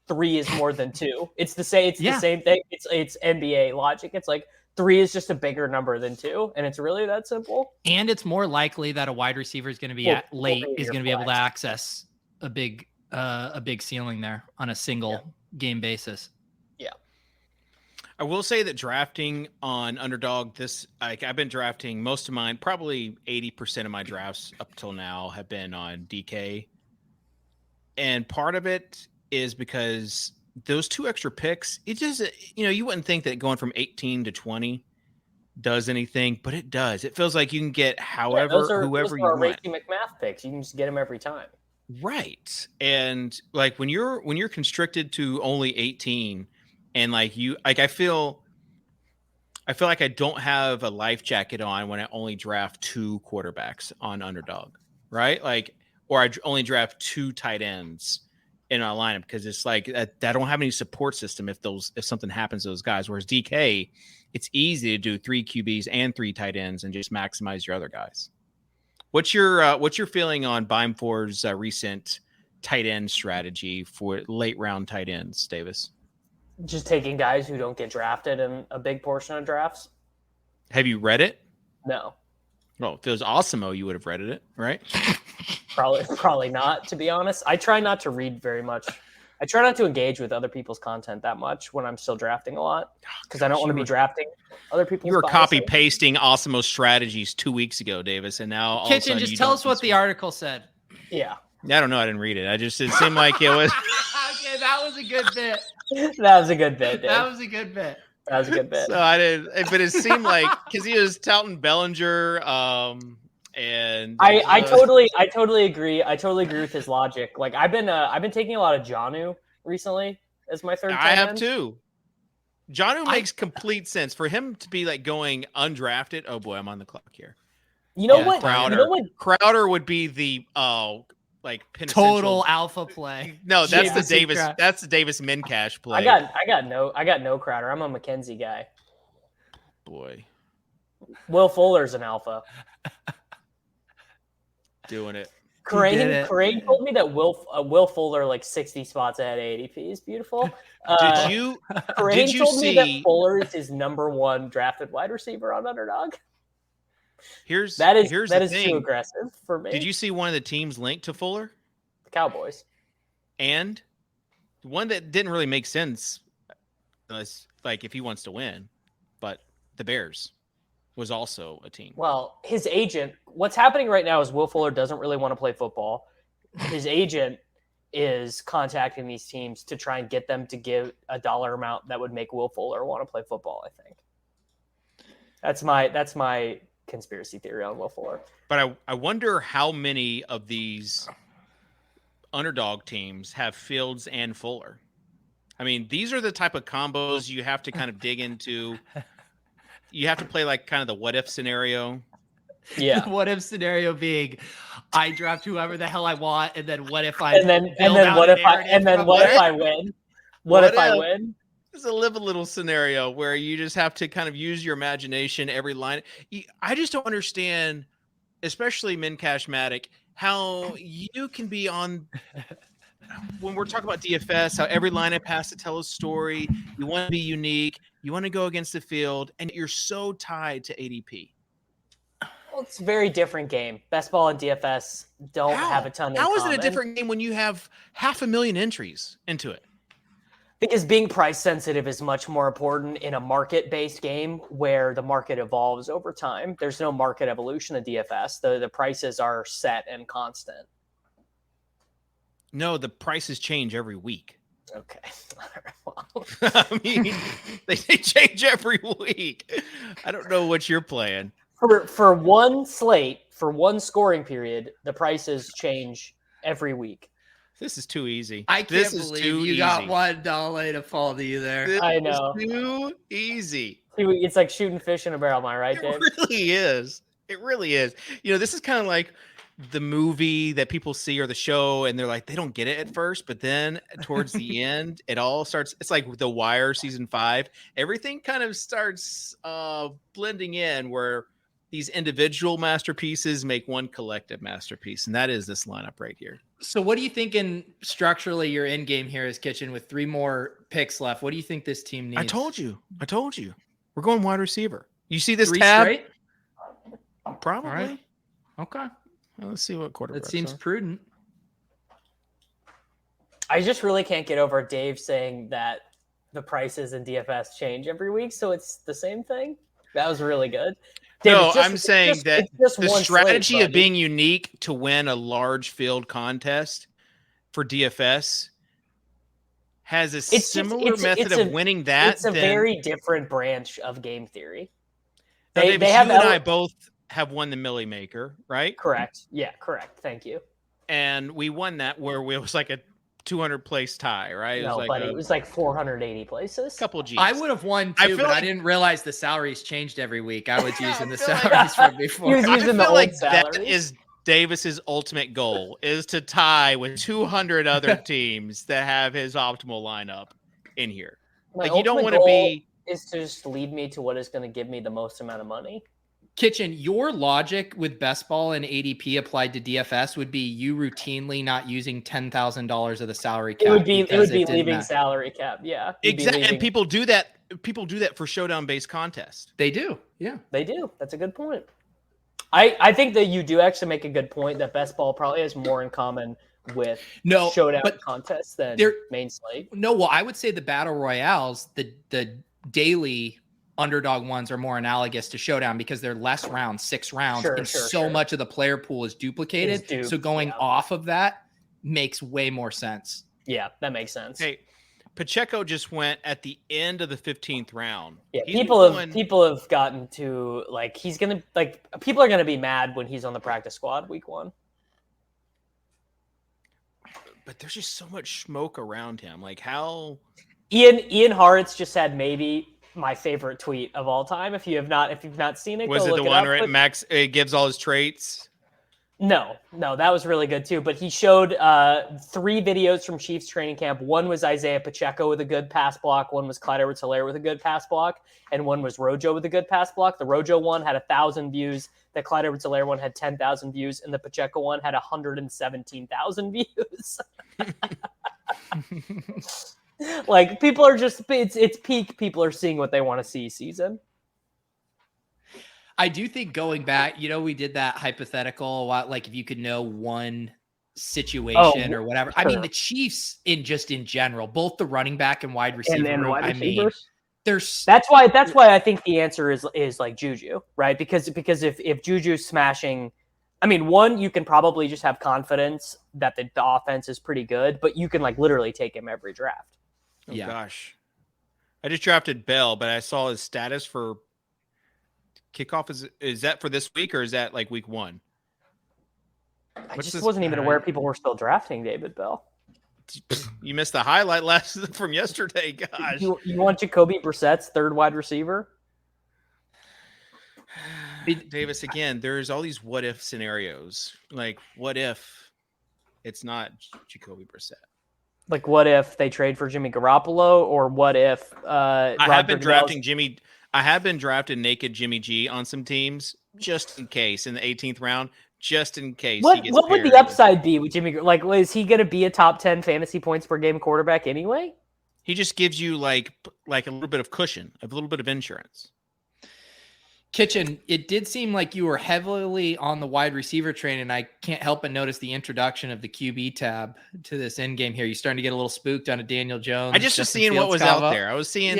3 is more than 2. It's the same thing. It's NBA logic. It's like 3 is just a bigger number than 2, and it's really that simple. And it's more likely that a wide receiver is going to be is going to be able to access a big ceiling there on a single game basis. Yeah. I will say that drafting on Underdog, I've been drafting most of mine, probably 80% of my drafts up till now have been on DK. And part of it is because those 2 extra picks, it just, you wouldn't think that going from 18 to 20 does anything, but it does. It feels like you can get whoever you want. Racey McMath picks. You can just get them every time. Right. And like when you're constricted to only 18 and I feel like I don't have a life jacket on when I only draft 2 quarterbacks on Underdog, right? Or I only draft 2 tight ends in our lineup because it's like I don't have any support system if something happens to those guys. Whereas DK, it's easy to do 3 QBs and 3 tight ends and just maximize your other guys. What's your feeling on Beimfor's recent tight end strategy for late round tight ends, Davis? Just taking guys who don't get drafted in a big portion of drafts. Have you read it? No. Well, if it was Awesome-O, you would have read it, right? Probably not, to be honest. I try not to read very much. I try not to engage with other people's content that much when I'm still drafting a lot because I don't want to be drafting other people's. You were copy pasting Awesome-O strategies 2 weeks ago, Davis, and now all Kitchen, of a sudden just tell us what the article said. Yeah. I don't know. I didn't read it. It seemed like it was. Okay, that was a good bit. That was a good bit, Dave. That was a good bit. That was a good bit. So I didn't, but it seemed like because he was touting Bellinger, and I totally agree. I totally agree with his logic. Like I've been taking a lot of Jonnu recently as my third. I have too. Jonnu makes complete sense for him to be like going undrafted. Oh boy, I'm on the clock here. You know what? Crowder would be the total alpha play. No, that's the Davis. That's the Davis Mincash play. I got no Crowder. I'm a McKenzie guy. Boy, Will Fuller's an alpha. Doing it. Crane told me that Will Fuller like 60 spots ahead of ADP is beautiful. Crane told me that Fuller is his number 1 drafted wide receiver on Underdog. That is too aggressive for me. Did you see one of the teams linked to Fuller? The Cowboys. And one that didn't really make sense, like if he wants to win, but the Bears was also a team. Well, his agent, what's happening right now is Will Fuller doesn't really want to play football. His agent is contacting these teams to try and get them to give a dollar amount that would make Will Fuller want to play football, I think. That's my conspiracy theory on Will Fuller. But I wonder how many of these Underdog teams have Fields and Fuller. I mean, these are the type of combos you have to kind of dig into. You have to play like kind of the what if scenario. Yeah. The what if scenario being I draft whoever the hell I want, and then what if I what if I win? What if I win? There's a live a little scenario where you just have to kind of use your imagination every line. I just don't understand, especially Mincash-matic, how you can be on when we're talking about DFS, how every lineup has to tell a story. You want to be unique. You want to go against the field, and you're so tied to ADP. Well, it's a very different game. Best ball and DFS don't have a ton in How common. is it a different game when you have 500,000 entries into it? Because being price sensitive is much more important in a market-based game where the market evolves over time. There's no market evolution in DFS. The prices are set and constant. No, the prices change every week. Okay. I mean, they change every week. I don't know what you're playing. For one slate, for one scoring period, the prices change every week. This is too easy. I can't believe you got $1 to fall to you there. This I know. is too easy. It's like shooting fish in a barrel, am I right, Dave? It really is. It really is. You know, this is kind of like the movie that people see or the show, and they're like, they don't get it at first, but then towards the end, it all starts. It's like The Wire season 5. Everything kind of starts blending in where these individual masterpieces make one collective masterpiece, and that is this lineup right here. So what do you think structurally your end game here is, Kitchen, with 3 more picks left? What do you think this team needs? I told you. We're going wide receiver. You see this 3 tab? straight? Probably. Right. Okay. Well, let's see what quarterback. That seems prudent. I just really can't get over Dave saying that the prices in DFS change every week, so it's the same thing. That was really good. Dave, No, I'm saying that the strategy slate, of being unique to win a large field contest for DFS has a similar method of winning that. It's a very different branch of game theory. They have you and I both have won the Millie Maker, right? Correct. Yeah, correct. Thank you. And we won that where it was like a 200 place tie, right? It was like 480 places. Couple G's. I would have won too, but I didn't realize the salaries changed every week. I was using the salaries from before. He was using the old salaries. That is Davis's ultimate goal, is to tie with 200 other teams that have his optimal lineup in here. My you don't want to be is to just lead me to what is going to give me the most amount of money. Kitchen, your logic with best ball and ADP applied to DFS would be you routinely not using $10,000 of the salary cap. It would be leaving salary cap. Yeah. Exactly. And people do that. People do that for showdown based contests. They do. Yeah, they do. That's a good point. I think that you do actually make a good point that best ball probably has more in common with showdown contests than main slate. No, well, I would say the battle royales, the daily Underdog ones are more analogous to showdown because they're less rounds, 6 rounds, and much of the player pool is duplicated. So going off of that makes way more sense. Yeah, that makes sense. Hey, Pacheco just went at the end of the 15th round. Yeah, people have gotten to people are gonna be mad when he's on the practice squad week 1. But there's just so much smoke around him. Like how Ian Hart's just had maybe my favorite tweet of all time. If you've not seen it, was it the one where Max gives all his traits? No, that was really good too. But he showed 3 videos from Chiefs training camp. One was Isaiah Pacheco with a good pass block. One was Clyde Edwards-Helaire with a good pass block. And one was Rojo with a good pass block. The Rojo one had 1,000 views. The Clyde Edwards-Helaire one had 10,000 views. And the Pacheco one had 117,000 views. Like people are just it's peak. People are seeing what they want to see season. I do think going back, we did that hypothetical a lot, like if you could know one situation or whatever. Sure. I mean, the Chiefs in general, both the running back and wide receiver. And wide receivers. That's why I think the answer is like Juju, right? Because if Juju's smashing, I mean, one, you can probably just have confidence that the offense is pretty good, but you can like literally take him every draft. Oh gosh. I just drafted Bell, but I saw his status for kickoff. Is that for this week or is that like week 1? I just wasn't even aware people were still drafting David Bell. You missed the highlight from yesterday, gosh. You want Jacoby Brissett's 3rd wide receiver? Davis, again, there's all these what if scenarios. Like, what if it's not Jacoby Brissett? Like, what if they trade for Jimmy Garoppolo, or what if I have been drafting naked Jimmy G on some teams just in case in the 18th round, just in case. What would the upside be with Jimmy? Like, is he going to be a top 10 fantasy points per game quarterback anyway? He just gives you like a little bit of cushion, a little bit of insurance. Kitchen, it did seem like you were heavily on the wide receiver train, and I can't help but notice the introduction of the QB tab to this end game here. You're starting to get a little spooked on a Daniel Jones. I just was seeing what was out there. I was seeing,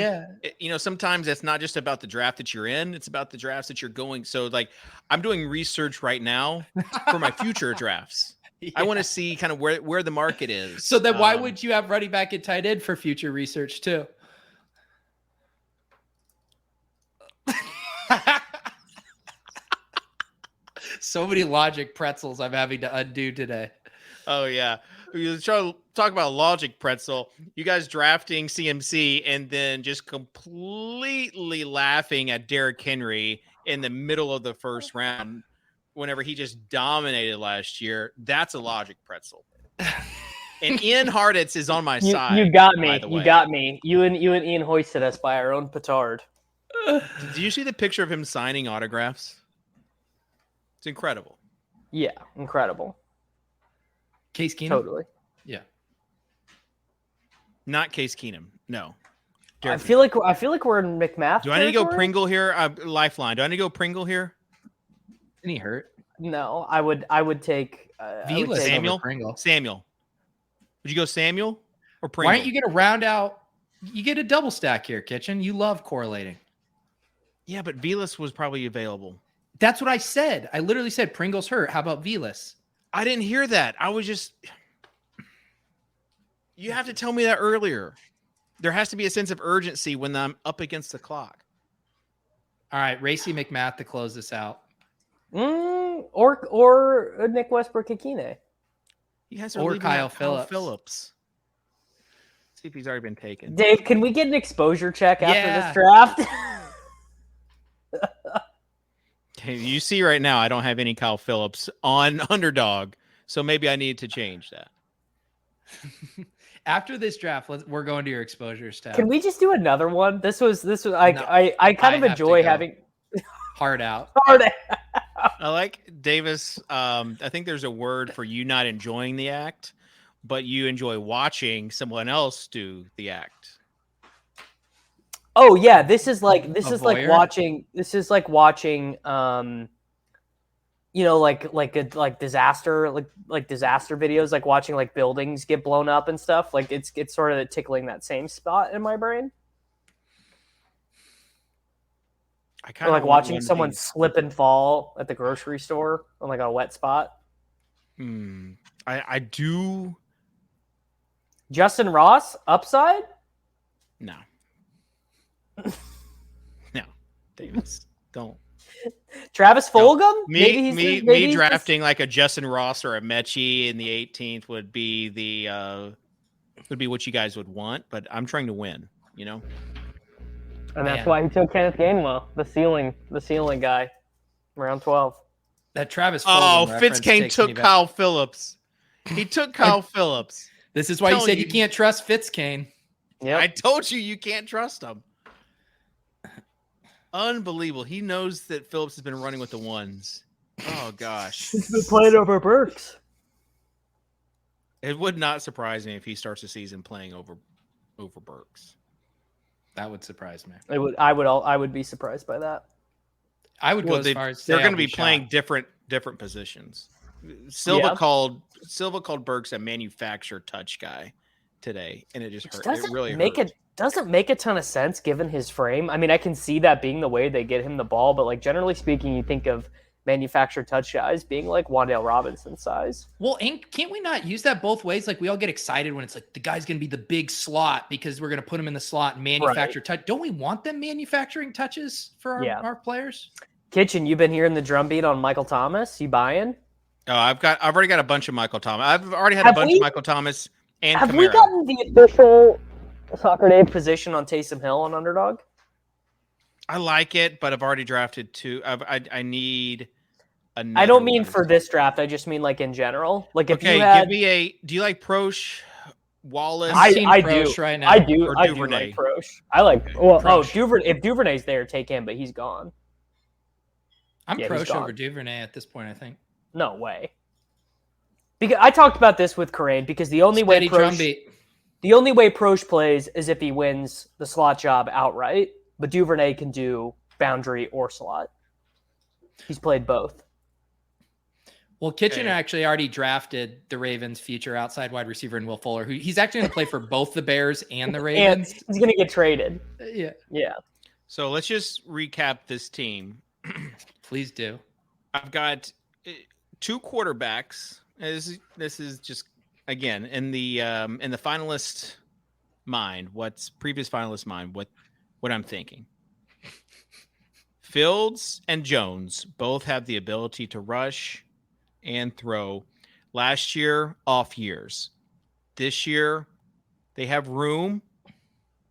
sometimes it's not just about the draft that you're in, it's about the drafts that you're going. So, like, I'm doing research right now for my future drafts. Yeah. I want to see kind of where the market is. So then why would you have running back and tight end for future research too? So many logic pretzels I'm having to undo today. Oh, yeah. You try to talk about logic pretzel. You guys drafting CMC and then just completely laughing at Derrick Henry in the middle of the first round whenever he just dominated last year. That's a logic pretzel. And Ian Harditz is on my side. You got me. You got me. You and Ian hoisted us by our own petard. Did you see the picture of him signing autographs? It's incredible. Yeah, incredible. Case Keenum? Totally. Yeah. Not Case Keenum. No. I feel like we're in McMath. Do I need to go Pringle here? Lifeline. Do I need to go Pringle here? Isn't he hurt? No, I would take Samuel. Would you go Samuel or Pringle? Why aren't you going to round out? You get a double stack here, Kitchen. You love correlating. Yeah, but Velas was probably available. That's what I said. I literally said Pringle's hurt. How about Velas? I didn't hear that. I was just... You have to tell me that earlier. There has to be a sense of urgency when I'm up against the clock. All right, Racy McMath to close this out. Or Nick Westbrook-Ikine. Or Kyle Phillips. See if he's already been taken. Dave, can we get an exposure check after this draft? You see right now, I don't have any Kyle Phillips on Underdog, so maybe I need to change that. After this draft, we're going to your exposures tab. Can we just do another one? This was I kind of enjoy having hard out. I like Davis. I think there's a word for you not enjoying the act, but you enjoy watching someone else do the act. Oh yeah, this is like watching disaster disaster videos, like watching like buildings get blown up and stuff. Like it's sort of tickling that same spot in my brain. I kind of like watching someone slip and fall at the grocery store on like a wet spot. I do. Justin Ross upside? No. No, Davis, don't. Travis Fulgham? Me drafting like a Justin Ross or a Mechie in the 18th would be what you guys would want, but I'm trying to win, you know. And that's why he took Kenneth Gainwell, the ceiling guy, round 12. That Travis Fulgham Fitzkane took Kyle Phillips. He took Kyle Phillips. This is why you said you can't trust Fitzkane. Yeah, I told you can't trust him. Unbelievable. He knows that Phillips has been running with the ones. Oh, gosh. He's been playing over Burks. It would not surprise me if he starts the season playing over Burks. That would surprise me. I would be surprised by that. I would go as far as they're going to be playing different positions. Silva called Burks a manufactured touch guy today, and it just hurt. It really hurt. Doesn't make a ton of sense given his frame. I mean, I can see that being the way they get him the ball, but like generally speaking, you think of manufactured touch guys being like Wan'Dale Robinson size. Well, and can't we not use that both ways? Like we all get excited when it's like the guy's going to be the big slot because we're going to put him in the slot and manufacture touch. Don't we want them manufacturing touches for our players? Kitchen, you've been hearing the drumbeat on Michael Thomas. You buying? Oh, I've already got a bunch of Michael Thomas. I've already had a bunch of Michael Thomas and Have Kamara. we gotten the official Socrdave position on Taysom Hill on Underdog? I like it, but I've already drafted two. I need I don't mean for this draft. I just mean like in general. Like if you give me a. Do you like Prosh, Wallace? I do right now. I do like Prosh. I like. Well, Prosh. If Duvernay's there, take him, but he's gone. I'm Prosh over Duvernay at this point. I think. No way. Because I talked about this with Corain because the only way Prosh plays is if he wins the slot job outright. But Duvernay can do boundary or slot. He's played both. Well, Kitchen actually already drafted the Ravens' future outside wide receiver in Will Fuller, who he's actually going to play for both the Bears and the Ravens. And he's going to get traded. Yeah. Yeah. So let's just recap this team. Please do. I've got 2 quarterbacks. This is just, again, in the finalist mind, previous finalist mind, what I'm thinking. Fields and Jones both have the ability to rush and throw. Last year, off years. This year, they have room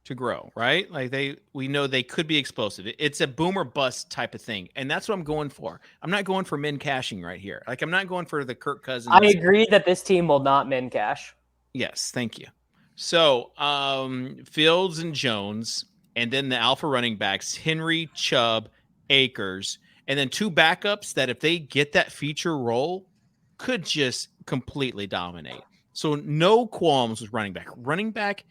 to grow, right? Like we know they could be explosive. It's a boom or bust type of thing. And that's what I'm going for. I'm not going for min cashing right here. Like I'm not going for the Kirk Cousins. I agree that this team will not min cash. Yes. Thank you. So Fields and Jones, and then the alpha running backs, Henry, Chubb, Akers, and then 2 backups that if they get that feature role could just completely dominate. So no qualms with running back. Running back,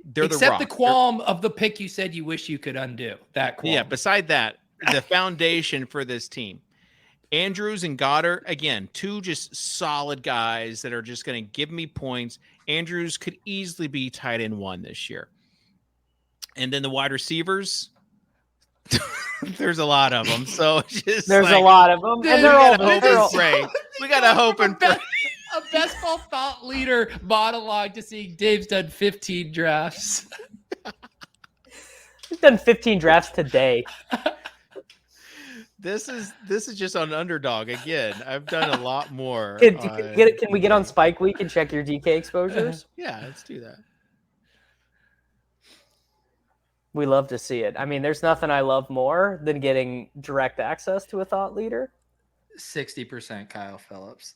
they're except the the qualm of the pick you said you wish you could undo. That qualm. Yeah, beside that, the foundation for this team. Andrews and Goddard, again, 2 just solid guys that are just going to give me points. Andrews could easily be tight end 1 this year. And then the wide receivers, there's a lot of them. So just there's a lot of them. And they're all pray. We got to hope and pray. A best ball thought leader monologue to seeing Dave's done 15 drafts. He's done 15 drafts today. This is just on Underdog again. I've done a lot more. Can we get on Spike Week and check your DK exposures? Yeah, let's do that. We love to see it. I mean, there's nothing I love more than getting direct access to a thought leader. 60% Kyle Phillips.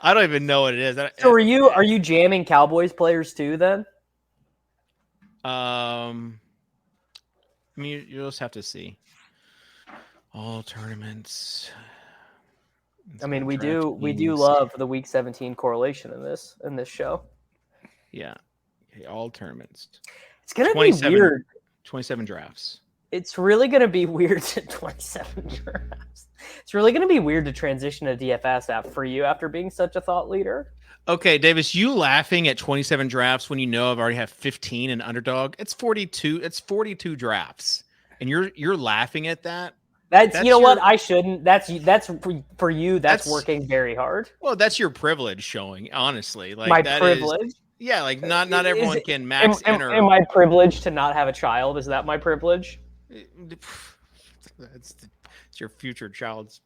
I don't even know what it is. So are you jamming Cowboys players too then? I mean, you'll just have to see. All tournaments. I mean, we do love the week 17 correlation in this show. Yeah. Okay, all tournaments. It's going to be weird. 27 drafts. It's really going to be weird to 27 drafts. It's really going to be weird to transition to DFS for you after being such a thought leader. Okay, Davis, you laughing at 27 drafts when you know I've already have 15 in Underdog. It's 42. It's 42 drafts, and you're laughing at that. That's you know what? I shouldn't. That's for you. That's working very hard. Well, that's your privilege showing. Honestly, like my that privilege. Yeah, like not everyone can max enter. Am I privileged to not have a child? Is that my privilege? It's your future child's.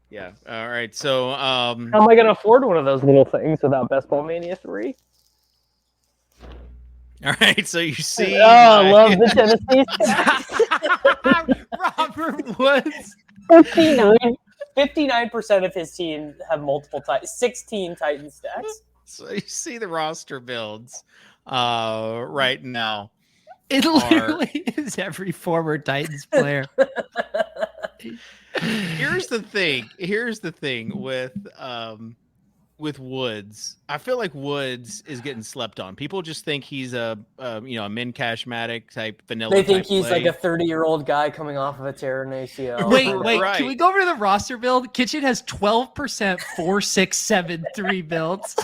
Yeah. All right. So, how am I going to afford one of those little things without Best Ball Mania 3? All right. So you see. I love the Tennessee stats. Robert Woods. 59% of his team have multiple 16 Titan stacks. So you see the roster builds right now. It literally is every former Titans player. Here's the thing with Woods. I feel like Woods is getting slept on. People just think he's a min cashmatic type vanilla. They think he's like a 30-year-old guy coming off of a tear in ACL. Wait, right. Can we go over to the roster build? Kitchen has 12% 4-6-7-3 builds.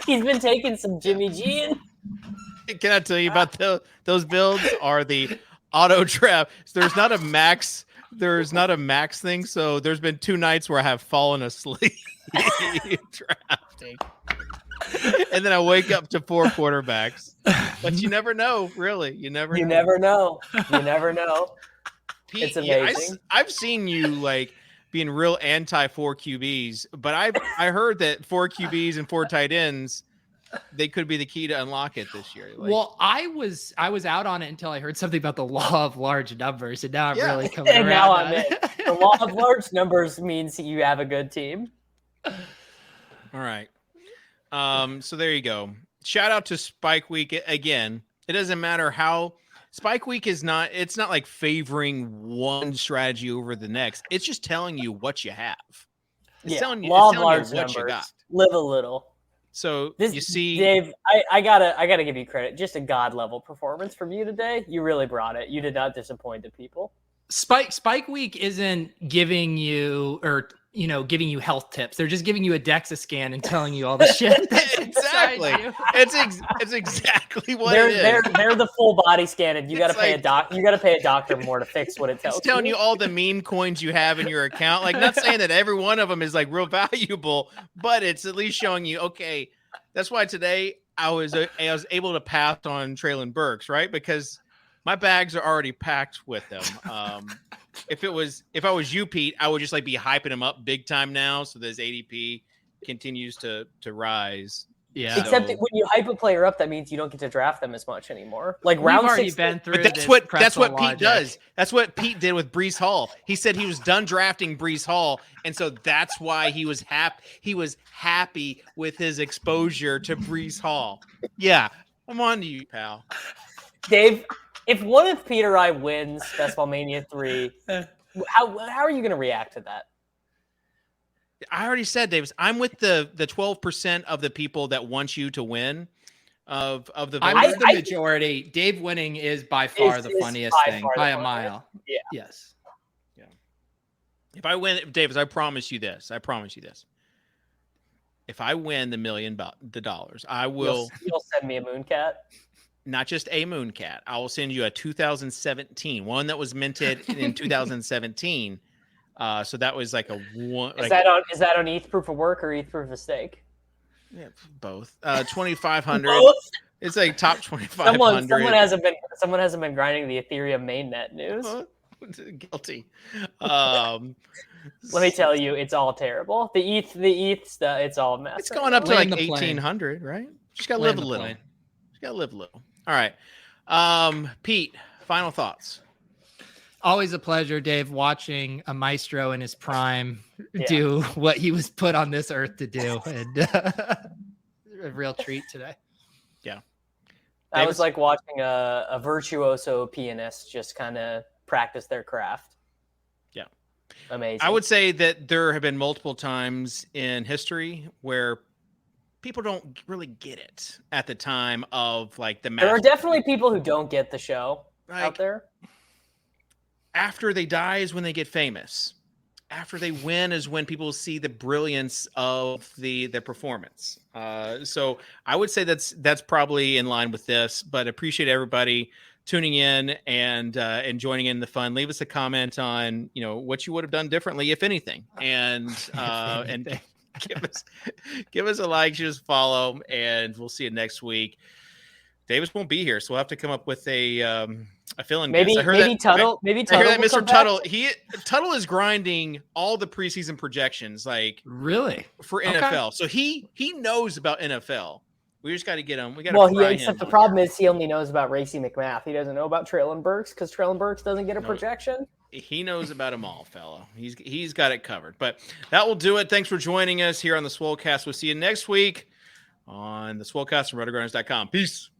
He's been taking some Jimmy G in. Can I tell you about those builds? Are the auto draft? There's not a max thing. So there's been 2 nights where I have fallen asleep drafting, and then I wake up to 4 quarterbacks. But you never know, really. You never know. Pete, it's amazing. I've seen you like being real anti 4 QBs, but I heard that 4 QBs and 4 tight ends, they could be the key to unlock it this year. Like, well, I was out on it until I heard something about the law of large numbers, and now I'm really coming and around. Now I'm in. The law of large numbers means you have a good team. All right. So there you go. Shout out to Spike Week again. It doesn't matter how Spike Week is not. It's not like favoring one strategy over the next. It's just telling you what you have. It's telling you law of large what numbers. you got. Live a little. So you see, Dave, I gotta give you credit. Just a god level performance from you today. You really brought it. You did not disappoint the people. Spike Week isn't giving you giving you health tips. They're just giving you a DEXA scan and telling you all the shit. That's exactly. It's exactly what they're, it is. They're the full body scan, and you got to pay You got to pay a doctor more to fix what it tells you. It's telling you all the meme coins you have in your account. Like, not saying that every one of them is like real valuable, but it's at least showing you. Okay, that's why today I was able to pass on Traylon Burks, right? Because my bags are already packed with them. If I was you, Pete, I would just like be hyping him up big time now, so that his ADP continues to rise. Yeah. Except that when you hype a player up, that means you don't get to draft them as much anymore. Like We've round already 6, been through. But that's what Pete does. That's what Pete did with Breece Hall. He said he was done drafting Breece Hall, and so that's why he was happy. He was happy with his exposure to Breece Hall. Yeah, I'm on to you, pal. Dave, if one of Pete or I wins Best Ball Mania 3, how are you going to react to that? I already said, Davis, I'm with the 12% of the people that want you to win. Of the I'm with the majority. Dave winning is by far the funniest thing by a mile. Yeah. Yes. Yeah. If I win, Davis, I promise you this. If I win the $1 million, I will. You'll send me a Mooncat. Not just a Mooncat. I will send you a 2017 one that was minted in 2017. So that was like a one. Is that on ETH proof of work or ETH proof of stake? Yeah, both. 2,500. Both? It's like top 2,500. Someone hasn't been grinding the Ethereum mainnet news. Guilty. Let me tell you, it's all terrible. The ETH stuff, it's all mess. It's going up to like 1,800, right? Just gotta live a little. All right. Pete, final thoughts. Always a pleasure, Dave, watching a maestro in his prime do what he was put on this earth to do. And a real treat today. Yeah. I was like watching a virtuoso pianist just kind of practice their craft. Yeah. Amazing. I would say that there have been multiple times in history where people don't really get it at the time of like the match. There are definitely people who don't get the show out there. After they die is when they get famous. After they win is when people see the brilliance of the performance. So I would say that's probably in line with this, but appreciate everybody tuning in and joining in the fun. Leave us a comment on, what you would have done differently, if anything, and give us a like, shoot us a follow, and we'll see you next week. Davis won't be here, so we'll have to come up with a fill-in guest. Maybe Tuttle. I heard that Mr. Tuttle. Tuttle is grinding all the preseason projections, like really for NFL. So he knows about NFL. We just got to get him. We got to. Except the problem is he only knows about Racy McMath. He doesn't know about Traylon Burks because Traylon Burks doesn't get a projection. He knows about them all, fella. He's got it covered. But that will do it. Thanks for joining us here on the Swolecast. We'll see you next week on the Swolecast from RotoGrinders.com. Peace.